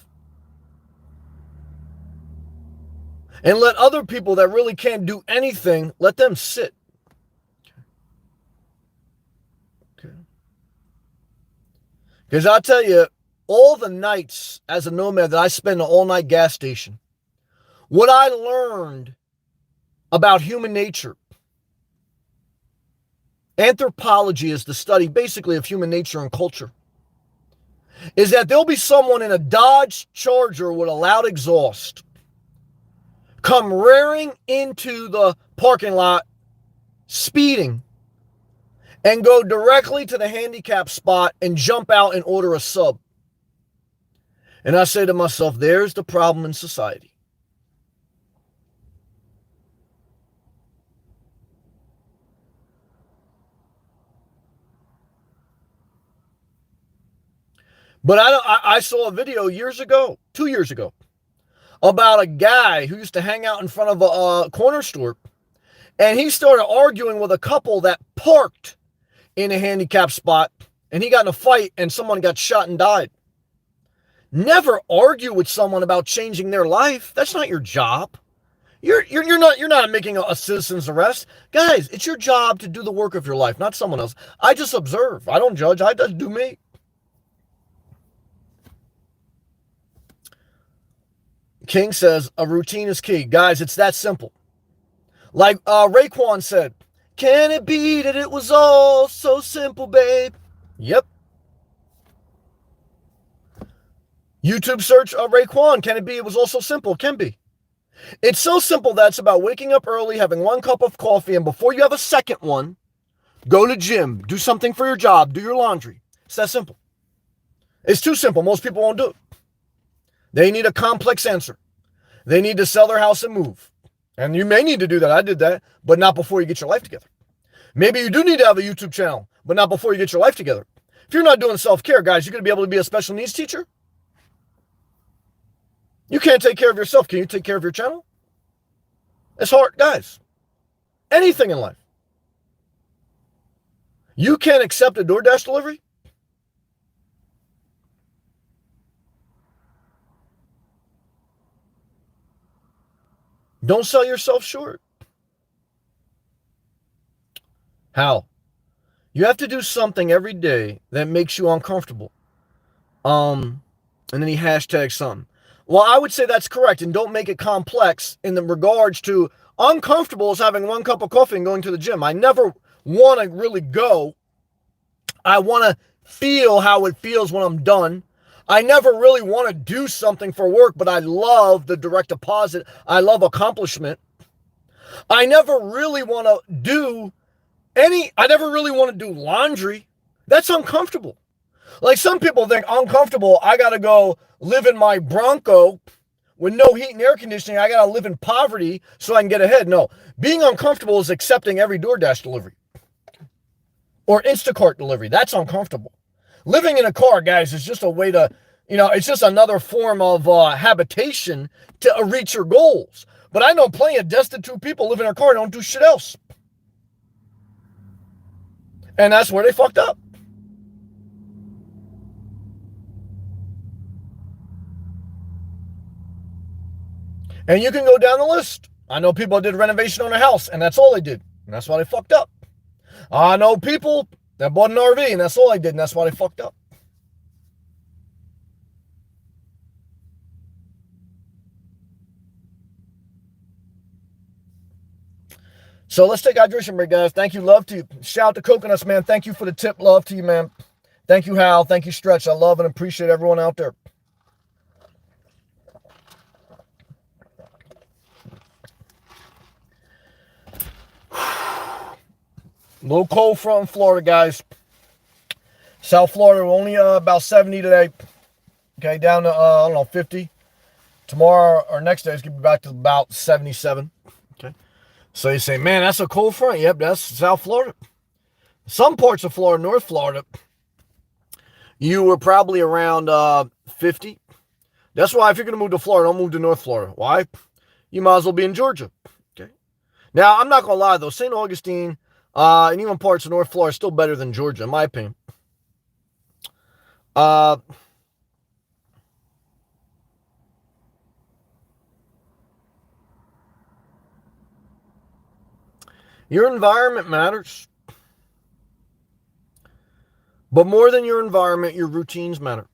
And let other people that really can't do anything, let them sit. Okay. Because I'll tell you, all the nights as a nomad that I spend an all-night gas station, what I learned about human nature, anthropology is the study basically of human nature and culture, is that there'll be someone in a Dodge Charger with a loud exhaust come rearing into the parking lot, speeding, and go directly to the handicap spot and jump out and order a sub. And I say to myself, there's the problem in society. But I saw a video years ago, 2 years ago, about a guy who used to hang out in front of a corner store. And he started arguing with a couple that parked in a handicap spot. And he got in a fight and someone got shot and died. Never argue with someone about changing their life. That's not your job. You're not making a citizen's arrest. Guys, it's your job to do the work of your life, not someone else. I just observe. I don't judge. I just do me. King says, a routine is key. Guys, it's that simple. Like Raekwon said, can it be that it was all so simple, babe? Yep. YouTube search Raekwon, can it be it was all so simple? Can be. It's so simple that it's about waking up early, having one cup of coffee, and before you have a second one, go to gym, do something for your job, do your laundry. It's that simple. It's too simple. Most people won't do it. They need a complex answer. They need to sell their house and move. And you may need to do that. I did that, but not before you get your life together. Maybe you do need to have a YouTube channel, but not before you get your life together. If you're not doing self-care, guys, you're going to be able to be a special needs teacher? You can't take care of yourself. Can you take care of your channel? It's hard, guys. Anything in life. You can't accept a DoorDash delivery? Don't sell yourself short. How? You have to do something every day that makes you uncomfortable. And then he hashtags something. Well, I would say that's correct, and don't make it complex in the regards to uncomfortable as having one cup of coffee and going to the gym. I never want to really go. I want to feel how it feels when I'm done. I never really want to do something for work, but I love the direct deposit. I love accomplishment. I never really want to I never really want to do laundry. That's uncomfortable. Like some people think uncomfortable, I got to go live in my Bronco with no heat and air conditioning. I got to live in poverty so I can get ahead. No, being uncomfortable is accepting every DoorDash delivery or Instacart delivery. That's uncomfortable. Living in a car, guys, is just a way to, it's just another form of habitation to reach your goals. But I know plenty of destitute people live in their car and don't do shit else. And that's where they fucked up. And you can go down the list. I know people that did renovation on a house, and that's all they did. And that's why they fucked up. I know people that bought an RV, and that's all they did, and that's why they fucked up. So let's take hydration break, guys. Thank you. Love to you. Shout out to Coconuts, man. Thank you for the tip. Love to you, man. Thank you, Hal. Thank you, Stretch. I love and appreciate everyone out there. Low cold front in Florida, guys. South Florida, only about 70 today. Okay, down to, 50. Tomorrow or next day is going to be back to about 77. Okay. So you say, man, that's a cold front. Yep, that's South Florida. Some parts of Florida, North Florida, you were probably around 50. That's why if you're going to move to Florida, don't move to North Florida. Why? You might as well be in Georgia. Okay. Now, I'm not going to lie, though. St. Augustine and even parts of North Florida are still better than Georgia, in my opinion. Your environment matters. But more than your environment, your routines matter.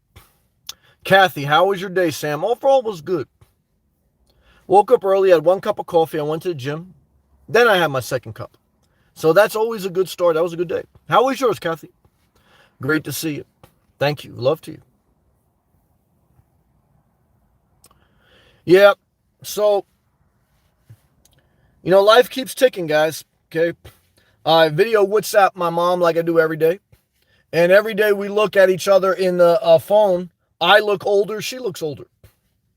Kathy, how was your day, Sam? Overall was good. Woke up early, had 1 cup of coffee. I went to the gym. Then I had my 2nd cup. So that's always a good start. That was a good day. How was yours, Kathy? Great to see you. Thank you. Love to you. Yeah. So, life keeps ticking, guys. Okay. I video WhatsApp my mom like I do every day. And every day we look at each other in the phone. I look older. She looks older.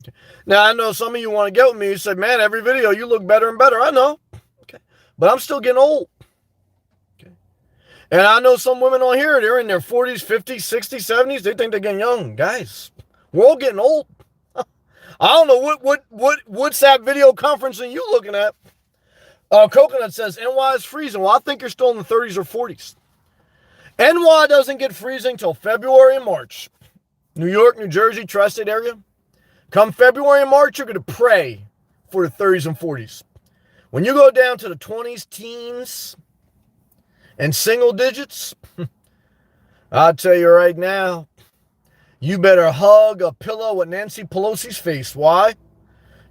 Okay. Now, I know some of you want to get with me. You say, man, every video you look better and better. I know. Okay. But I'm still getting old. Okay. And I know some women on here, they're in their 40s, 50s, 60s, 70s. They think they're getting young. Guys, we're all getting old. I don't know what WhatsApp video conferencing you looking at. Coconut says, NY is freezing. Well, I think you're still in the 30s or 40s. NY doesn't get freezing till February and March. New York, New Jersey, tri-state area. Come February and March, you're going to pray for the 30s and 40s. When you go down to the 20s, teens, and single digits, I'll tell you right now, you better hug a pillow with Nancy Pelosi's face. Why?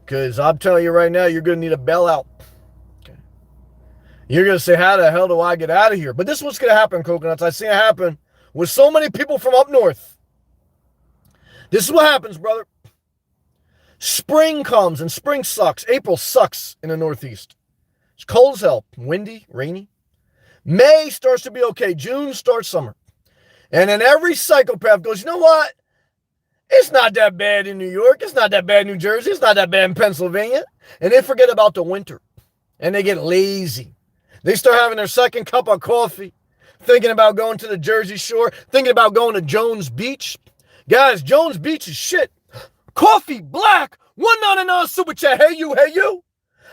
Because I'm telling you right now, you're going to need a bailout. Okay. You're going to say, how the hell do I get out of here? But this is what's going to happen, Coconuts. I see it happen with so many people from up north. This is what happens, brother. Spring comes, and spring sucks. April sucks in the Northeast. It's cold as hell. Windy, rainy. May starts to be okay. June starts summer. And then every psychopath goes, you know what? It's not that bad in New York. It's not that bad in New Jersey. It's not that bad in Pennsylvania. And they forget about the winter. And they get lazy. They start having their 2nd cup of coffee, thinking about going to the Jersey Shore, thinking about going to Jones Beach. Guys, Jones Beach is shit. Coffee Black, $1.99 super chat. Hey, you.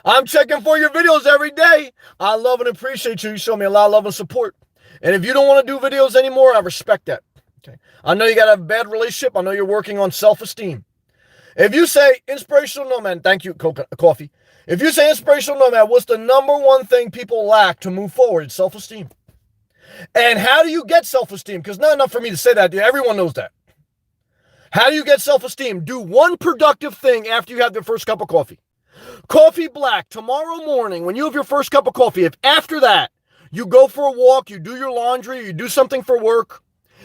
I'm checking for your videos every day. I love and appreciate you. You show me a lot of love and support. And if you don't want to do videos anymore, I respect that. Okay. I know you got a bad relationship. I know you're working on self-esteem. If you say inspirational nomad, thank you, coffee. If you say inspirational nomad, what's the number one thing people lack to move forward? It's self-esteem. And how do you get self-esteem? Because not enough for me to say that. Everyone knows that. How do you get self-esteem? Do one productive thing after you have your first cup of coffee. Coffee Black, tomorrow morning, when you have your first cup of coffee, if after that, you go for a walk, you do your laundry, you do something for work,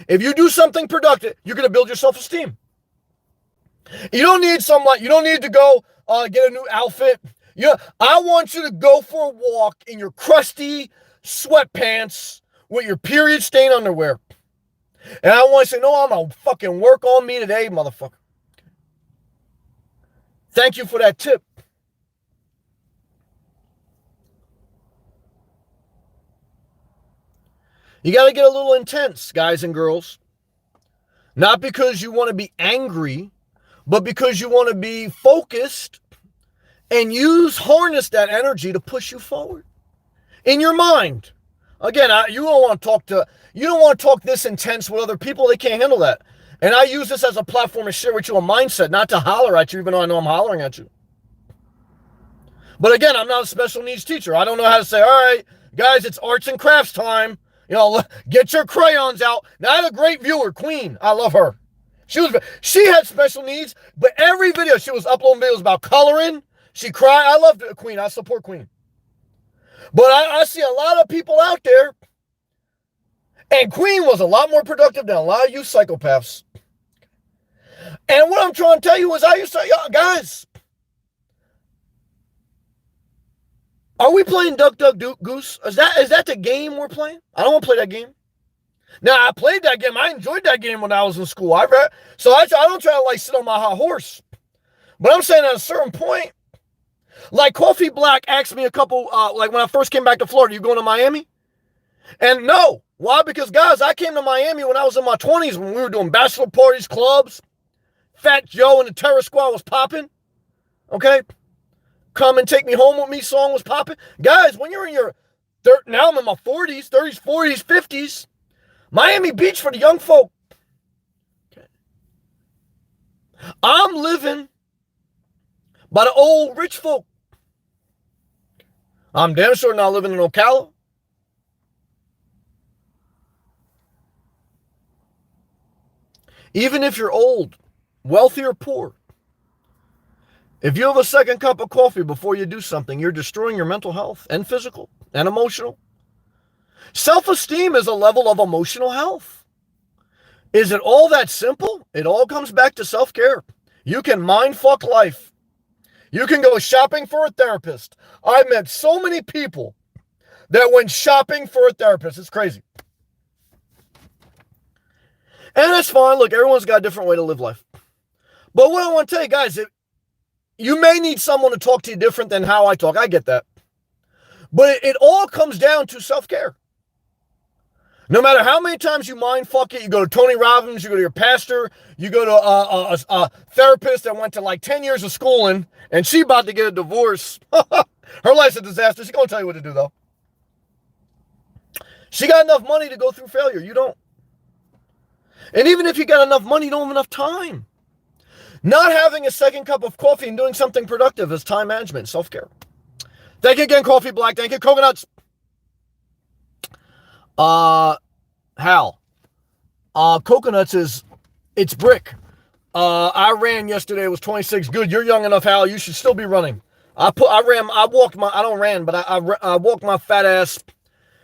if you do something productive, you're going to build your self-esteem. You don't need you don't need to go get a new outfit. I want you to go for a walk in your crusty sweatpants with your period stain underwear. And I want to say, no, I'm going to fucking work on me today, motherfucker. Thank you for that tip. You got to get a little intense, guys and girls. Not because you want to be angry, but because you want to be focused and harness that energy to push you forward in your mind. Again, you don't want to talk this intense with other people. They can't handle that. And I use this as a platform to share with you a mindset, not to holler at you, even though I know I'm hollering at you. But again, I'm not a special needs teacher. I don't know how to say, all right, guys, it's arts and crafts time. Get your crayons out. Now, I had a great viewer, Queen. I love her. She had special needs, but every video she was uploading videos about coloring. She cried. I love Queen. I support Queen. But I see a lot of people out there, and Queen was a lot more productive than a lot of you psychopaths. And what I'm trying to tell you is, I used to, guys, are we playing Duck, Duck, Goose? Is that the game we're playing? I don't want to play that game. Now, I played that game. I enjoyed that game when I was in school. I don't try to sit on my hot horse. But I'm saying at a certain point, like Coffee Black asked me a couple, when I first came back to Florida, you going to Miami? And no. Why? Because, guys, I came to Miami when I was in my 20s when we were doing bachelor parties, clubs. Fat Joe and the Terror Squad was popping. Okay? Come and Take Me Home With Me song was popping. Guys, when you're in your, now I'm in my 40s, 30s, 40s, 50s, Miami Beach for the young folk. Okay. I'm living by the old rich folk. I'm damn sure not living in Ocala. Even if you're old, wealthy or poor, if you have a second cup of coffee before you do something, you're destroying your mental health and physical and emotional. Self-esteem is a level of emotional health. Is it all that simple? It all comes back to self-care. You can mind fuck life. You can go shopping for a therapist. I met so many people that went shopping for a therapist. It's crazy. And that's fine. Look, everyone's got a different way to live life. But what I want to tell you guys, you may need someone to talk to you different than how I talk. I get that. But it all comes down to self-care. No matter how many times you mind fuck it, you go to Tony Robbins, you go to your pastor, you go to a therapist that went to 10 years of schooling, and she about to get a divorce. Her life's a disaster. She's going to tell you what to do, though. She got enough money to go through failure. You don't. And even if you got enough money, you don't have enough time. Not having a second cup of coffee and doing something productive is time management, self-care. Thank you again, Coffee Black. Thank you, Coconuts. Hal. Coconuts it's brick. I ran yesterday. It was 26. Good. You're young enough, Hal. You should still be running. I walked my fat ass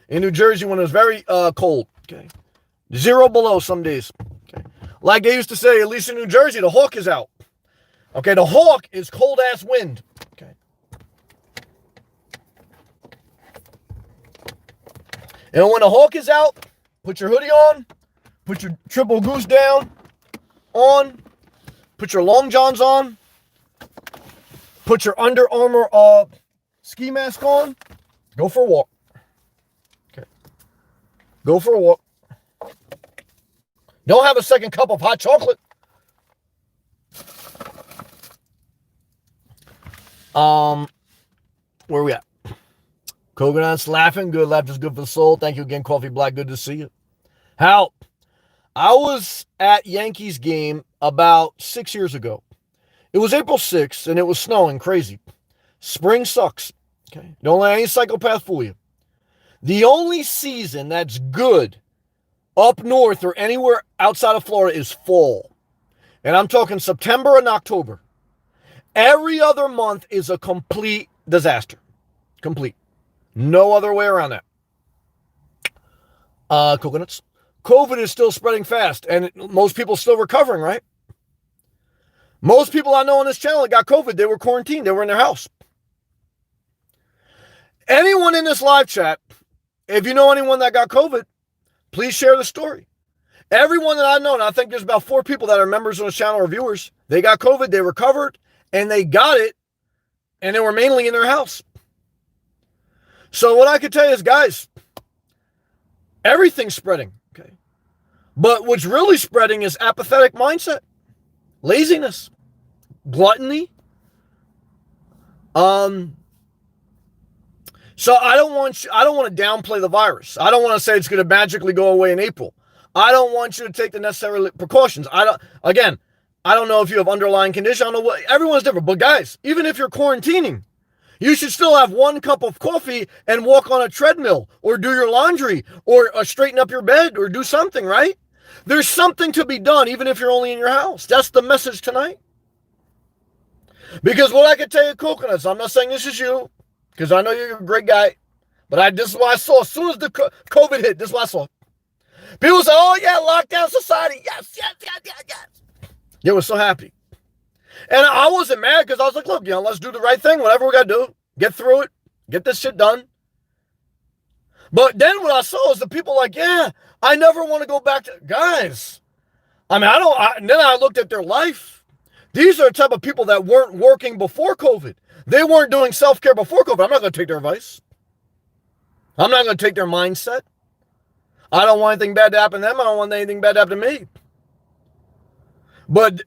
in New Jersey when it was very cold. Okay. 0 below some days. Okay. Like they used to say, at least in New Jersey, the hawk is out. Okay, the hawk is cold ass wind. Okay. And when the hawk is out, put your hoodie on, put your triple goose down on, put your long johns on, put your Under Armour ski mask on, go for a walk. Okay. Go for a walk. Don't have a second cup of hot chocolate. Where are we at? Coconuts laughing. Good. Laughter is good for the soul. Thank you again, Coffee Black. Good to see you. Hal, I was at Yankees game about 6 years ago. It was April 6th, and it was snowing crazy. Spring sucks. Okay. Don't let any psychopath fool you. The only season that's good up north or anywhere outside of Florida is fall. And I'm talking September and October. Every other month is a complete disaster. Complete. No other way around that. Coconuts. COVID is still spreading fast, and most people still recovering, right? Most people I know on this channel that got COVID, they were quarantined. They were in their house. Anyone in this live chat, if you know anyone that got COVID, please share the story. Everyone that I know, and I think there's about 4 people that are members of this channel or viewers, they got COVID, they recovered, and they got it, and they were mainly in their house. So what I could tell you is, guys, everything's spreading, okay? But what's really spreading is apathetic mindset, laziness, gluttony. So I don't want to downplay the virus. I don't want to say it's going to magically go away in April. I don't want you to take the necessary precautions. I don't know if you have underlying condition. I don't know what, everyone's different. But guys, even if you're quarantining, you should still have 1 cup of coffee and walk on a treadmill or do your laundry or straighten up your bed or do something, right? There's something to be done even if you're only in your house. That's the message tonight. Because what I can tell you, coconuts, I'm not saying this is you, because I know you're a great guy, but this is what I saw. As soon as the COVID hit, this is what I saw. People say, oh yeah, lockdown society. Yes. They were so happy. And I wasn't mad because I was like, look, let's do the right thing. Whatever we got to do, get through it, get this shit done. But then what I saw is the people like, yeah, I never want to go back to, guys. I mean, then I looked at their life. These are the type of people that weren't working before COVID. They weren't doing self-care before COVID. I'm not going to take their advice. I'm not going to take their mindset. I don't want anything bad to happen to them. I don't want anything bad to happen to me. But,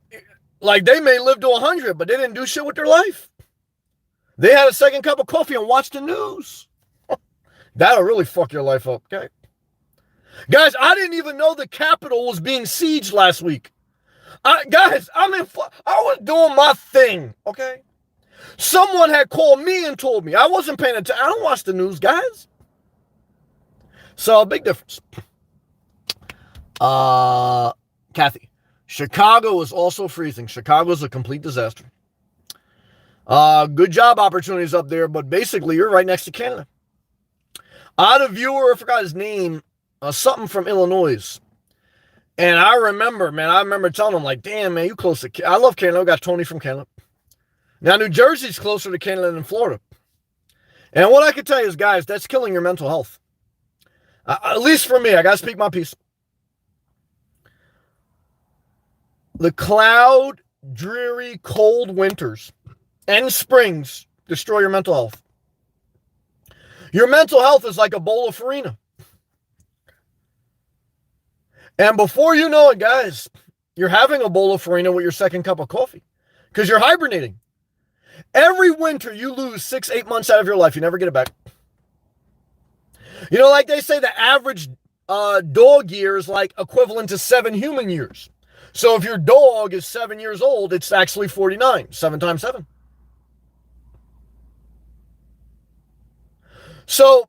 like, they may live to 100, but they didn't do shit with their life. They had a second cup of coffee and watched the news. That'll really fuck your life up, okay? Guys, I didn't even know the Capitol was being sieged last week. I was doing my thing, okay? Someone had called me and told me. I wasn't paying attention. I don't watch the news, guys. So, big difference. Kathy, Chicago is also freezing. Chicago's a complete disaster. Good job opportunities up there, but basically you're right next to Canada. I had a viewer, I forgot his name, something from Illinois. And I remember telling him, like, damn, man, you close to Canada. I love Canada. I got Tony from Canada. Now, New Jersey's closer to Canada than Florida. And what I can tell you is, guys, that's killing your mental health. At least for me, I got to speak my piece. The cloud, dreary, cold winters and springs destroy your mental health. Your mental health is like a bowl of farina. And before you know it, guys, you're having a bowl of farina with your second cup of coffee because you're hibernating. Every winter, you lose 6-8 months out of your life. You never get it back. Like they say, the average dog year is like equivalent to 7 human years. So if your dog is 7 years old, it's actually 49. 7 times 7. So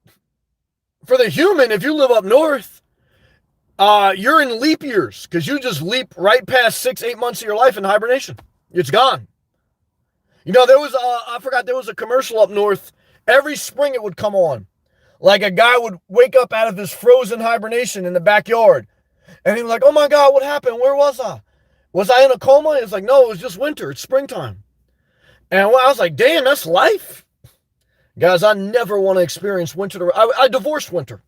for the human, if you live up north, you're in leap years because you just leap right past 6-8 months of your life in hibernation. It's gone. There was a commercial up north. Every spring it would come on. Like a guy would wake up out of his frozen hibernation in the backyard. And he was like, oh my God, what happened? Where was I? Was I in a coma? It's like, no, it was just winter. It's springtime. And I was like, damn, that's life. Guys, I never want to experience winter. I divorced winter.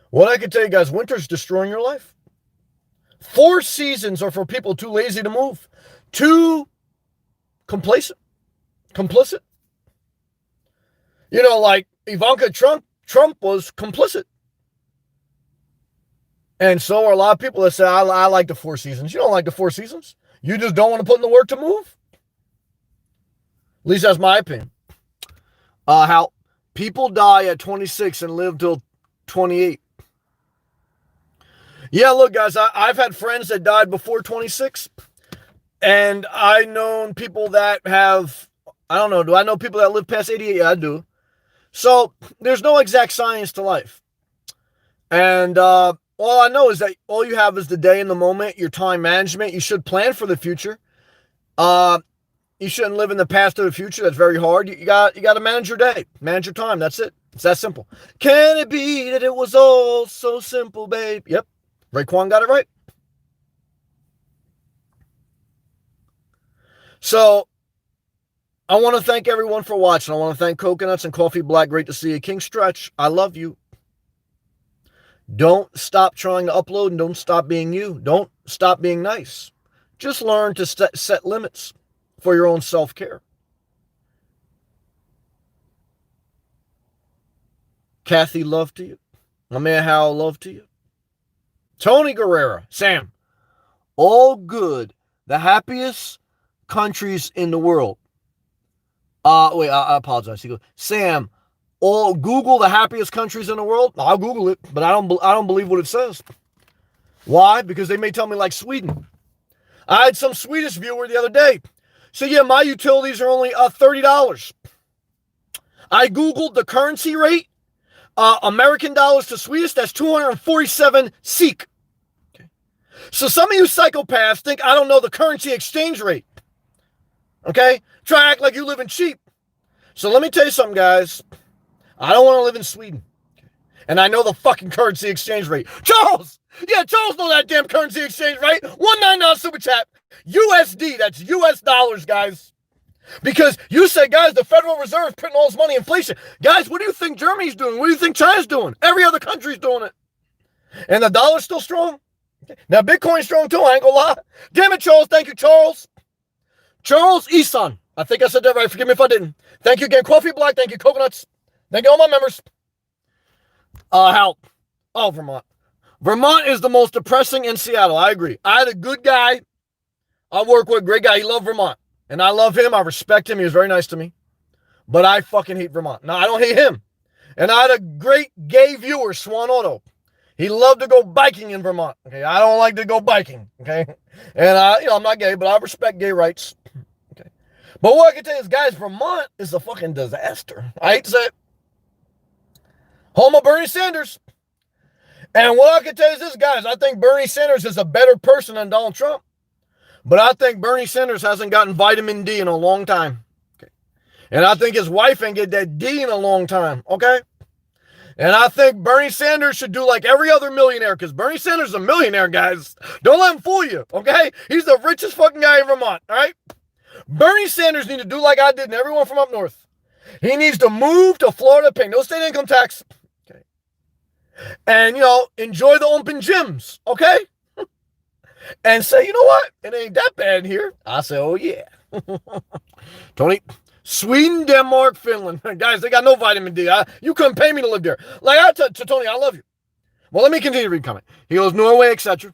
What I can tell you guys, winter's destroying your life. 4 seasons are for people too lazy to move. Too complacent. Complicit. Like Ivanka Trump was complicit. And so are a lot of people that say, I like the 4 seasons. You don't like the 4 seasons. You just don't want to put in the work to move. At least that's my opinion. How people die at 26 and live till 28. Yeah, look, guys, I've had friends that died before 26. And I've known people that have, I don't know, do I know people that live past 88? Yeah, I do. So there's no exact science to life. And all I know is that all you have is the day and the moment, your time management. You should plan for the future. You shouldn't live in the past or the future. That's very hard. You got to manage your day, manage your time. That's it. It's that simple. Can it be that it was all so simple, babe? Yep. Raekwon got it right. So I want to thank everyone for watching. I want to thank Coconuts and Coffee Black. Great to see you. King Stretch, I love you. Don't stop trying to upload and don't stop being you. Don't stop being nice. Just learn to set limits for your own self-care. Kathy, love to you. My man Hal, love to you. Tony Guerrera, Sam, all good. The happiest countries in the world. Wait, I apologize. He goes, Sam, all Google the happiest countries in the world. I'll Google it, but I don't believe what it says. Why? Because they may tell me like Sweden. I had some Swedish viewer the other day. So yeah, my utilities are only $30. I Googled the currency rate. American dollars to Swedish, that's 247 SEK. Okay. So some of you psychopaths think I don't know the currency exchange rate. Okay? Try to act like you live in cheap. So let me tell you something, guys. I don't want to live in Sweden. And I know the fucking currency exchange rate. Charles! Yeah, Charles knows that damn currency exchange rate. $1.99 super chat. USD, that's US dollars, guys. Because you say, guys, the Federal Reserve is printing all this money, inflation. Guys, what do you think Germany's doing? What do you think China's doing? Every other country's doing it. And the dollar's still strong. Now, Bitcoin's strong too, I ain't gonna lie. Damn it, Charles. Thank you, Charles. Charles Eason. I think I said that right. Forgive me if I didn't. Thank you again, Coffee Black. Thank you, Coconuts. Thank you, all my members. Hal. Oh, Vermont. Vermont is the most depressing in Seattle. I agree. I had a good guy I work with, great guy. He loved Vermont. And I love him. I respect him. He was very nice to me. But I fucking hate Vermont. No, I don't hate him. And I had a great gay viewer, Swan Auto. He loved to go biking in Vermont. Okay, I don't like to go biking. Okay, and I'm not gay, but I respect gay rights. Okay, but what I can tell you is, guys, Vermont is a fucking disaster. I hate to say it. Home of Bernie Sanders. And what I can tell you is this, guys, I think Bernie Sanders is a better person than Donald Trump. But I think Bernie Sanders hasn't gotten vitamin D in a long time. Okay. And I think his wife ain't get that D in a long time. Okay. And I think Bernie Sanders should do like every other millionaire, because Bernie Sanders is a millionaire, guys. Don't let him fool you. Okay. He's the richest fucking guy in Vermont. All right. Bernie Sanders needs to do like I did and everyone from up north. He needs to move to Florida, pay no state income tax. Okay. And, enjoy the open gyms. Okay. And say, you know what? It ain't that bad here. I say, oh, yeah. Tony, Sweden, Denmark, Finland. Guys, they got no vitamin D. You couldn't pay me to live there. Like I to Tony, I love you. Well, let me continue to read comment. He goes, Norway, etc.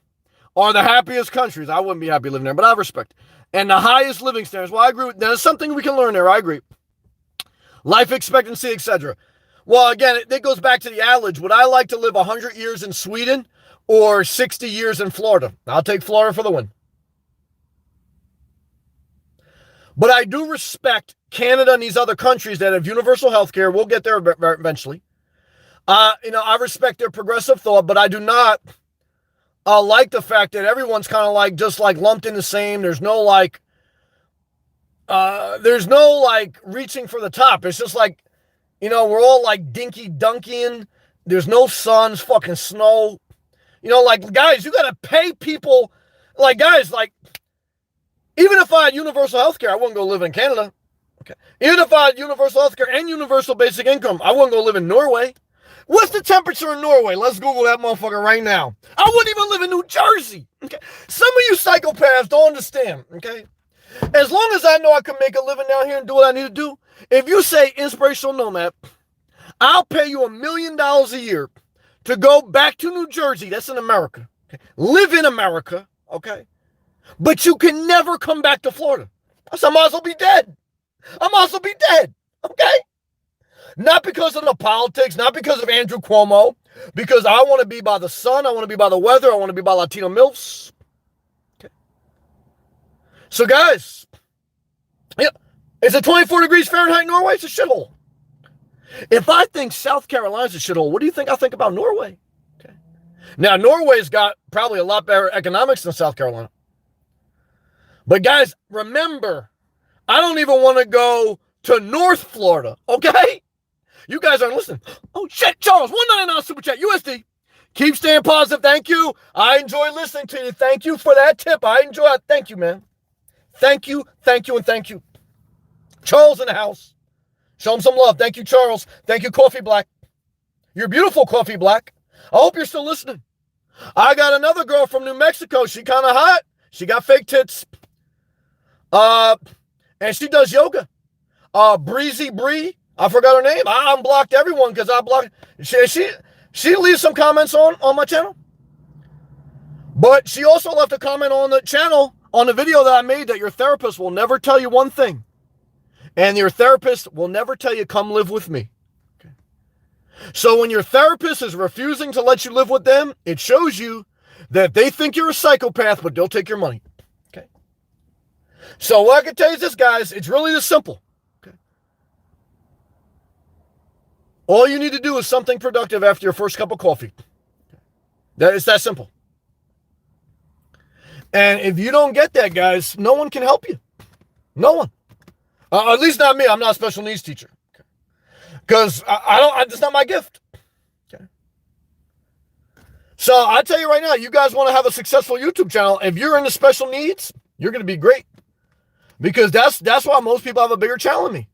are the happiest countries. I wouldn't be happy living there, but I respect it. And the highest living standards. Well, I agree with that. There's something we can learn there. I agree. Life expectancy, etc. Well, again, it goes back to the adage. Would I like to live 100 years in Sweden or 60 years in Florida? I'll take Florida for the win. But I do respect Canada and these other countries that have universal health care. We'll get there eventually. I respect their progressive thought, but I do not like the fact that everyone's kind of like just like lumped in the same. There's no reaching for the top. It's just like, we're all like dinky dunking. There's no sun, it's fucking snow. Guys, you got to pay people. Guys, even if I had universal health care, I wouldn't go live in Canada. Okay. Even if I had universal health care and universal basic income, I wouldn't go live in Norway. What's the temperature in Norway? Let's Google that motherfucker right now. I wouldn't even live in New Jersey. Okay. Some of you psychopaths don't understand. Okay. As long as I know I can make a living down here and do what I need to do, if you say inspirational nomad, I'll pay you $1 million a year to go back to New Jersey. That's in America. Okay. Live in America. Okay. But you can never come back to Florida. I might as well be dead. I might as well be dead. Okay? Not because of the politics, not because of Andrew Cuomo, because I want to be by the sun, I want to be by the weather, I want to be by Latino MILFs. Okay. So guys, is it 24 degrees Fahrenheit in Norway? It's a shithole. If I think South Carolina's a shithole, what do you think I think about Norway? Okay. Now, Norway's got probably a lot better economics than South Carolina. But guys, remember, I don't even want to go to North Florida, okay? You guys aren't listening. Oh, shit, Charles, $1.99 super chat, USD. Keep staying positive, thank you. I enjoy listening to you. Thank you for that tip. I enjoy it. Thank you, man. Thank you, thank you, and thank you. Charles in the house. Show him some love. Thank you, Charles. Thank you, Coffee Black. You're beautiful, Coffee Black. I hope you're still listening. I got another girl from New Mexico. She kind of hot. She got fake tits. And she does yoga. Breezy Bree. I forgot her name. I unblocked everyone because I blocked. She leaves some comments on my channel. But she also left a comment on the channel, on the video that I made, that your therapist will never tell you one thing. And your therapist will never tell you, come live with me. Okay. So when your therapist is refusing to let you live with them, it shows you that they think you're a psychopath, but they'll take your money. Okay. So what I can tell you is this, guys, it's really this simple. Okay. All you need to do is something productive after your first cup of coffee. It's that simple. And if you don't get that, guys, no one can help you. No one. At least not me. I'm not a special needs teacher. Because I don't, it's not my gift. Okay. So I tell you right now, you guys want to have a successful YouTube channel. If you're into special needs, you're going to be great. Because that's why most people have a bigger channel than me.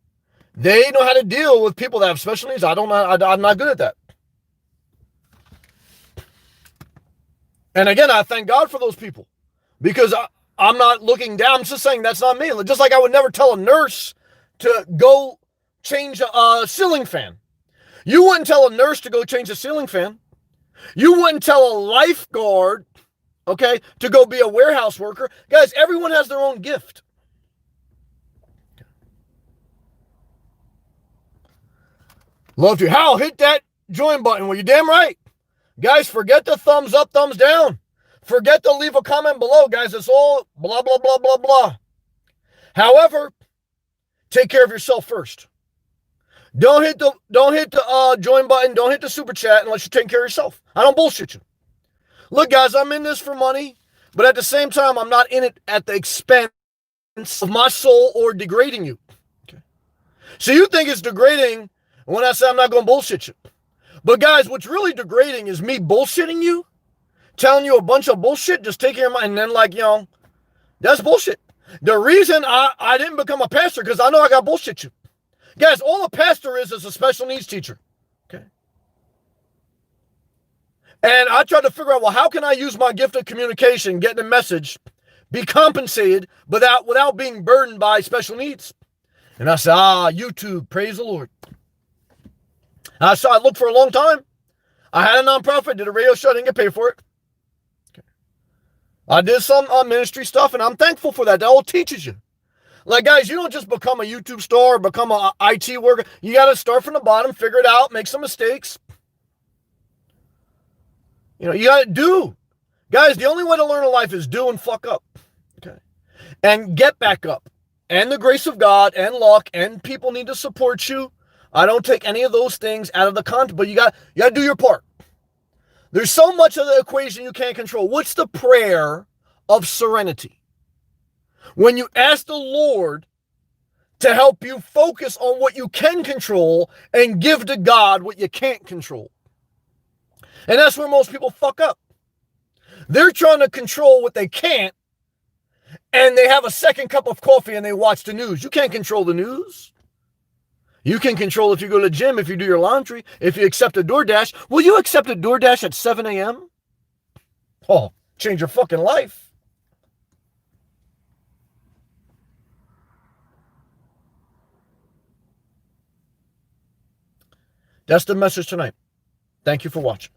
They know how to deal with people that have special needs. I'm not good at that. And again, I thank God for those people. Because I'm not looking down. I'm just saying that's not me. Just like I would never tell a nurse to go change a ceiling fan. You wouldn't tell a nurse to go change a ceiling fan. You wouldn't tell a lifeguard, okay, to go be a warehouse worker. Guys, everyone has their own gift. Love you. Hal, hit that join button. Well, you're damn right. Guys, forget the thumbs up, thumbs down. Forget to leave a comment below, guys. It's all blah, blah, blah, blah, blah. However, take care of yourself first. Don't hit the join button. Don't hit the super chat unless you're taking care of yourself. I don't bullshit you. Look, guys, I'm in this for money, but at the same time, I'm not in it at the expense of my soul or degrading you. Okay. So you think it's degrading when I say I'm not going to bullshit you. But guys, what's really degrading is me bullshitting you, telling you a bunch of bullshit, just taking your mind, and then that's bullshit. The reason I didn't become a pastor, because I know I got bullshit you. Guys, all a pastor is a special needs teacher. Okay. And I tried to figure out, well, how can I use my gift of communication, getting a message, be compensated without being burdened by special needs? And I said, YouTube, praise the Lord. I looked for a long time. I had a nonprofit, did a radio show, didn't get paid for it. Okay. I did some ministry stuff, and I'm thankful for that. That all teaches you. Like, guys, you don't just become a YouTube star or become an IT worker. You got to start from the bottom, figure it out, make some mistakes. You got to do. Guys, the only way to learn in life is do and fuck up. Okay. And get back up. And the grace of God and luck and people need to support you. I don't take any of those things out of the content, but you got to do your part. There's so much of the equation you can't control. What's the prayer of serenity? When you ask the Lord to help you focus on what you can control and give to God what you can't control. And that's where most people fuck up. They're trying to control what they can't, and they have a second cup of coffee and they watch the news. You can't control the news. You can control if you go to the gym, if you do your laundry, if you accept a DoorDash. Will you accept a DoorDash at 7 a.m.? Oh, change your fucking life. That's the message tonight. Thank you for watching.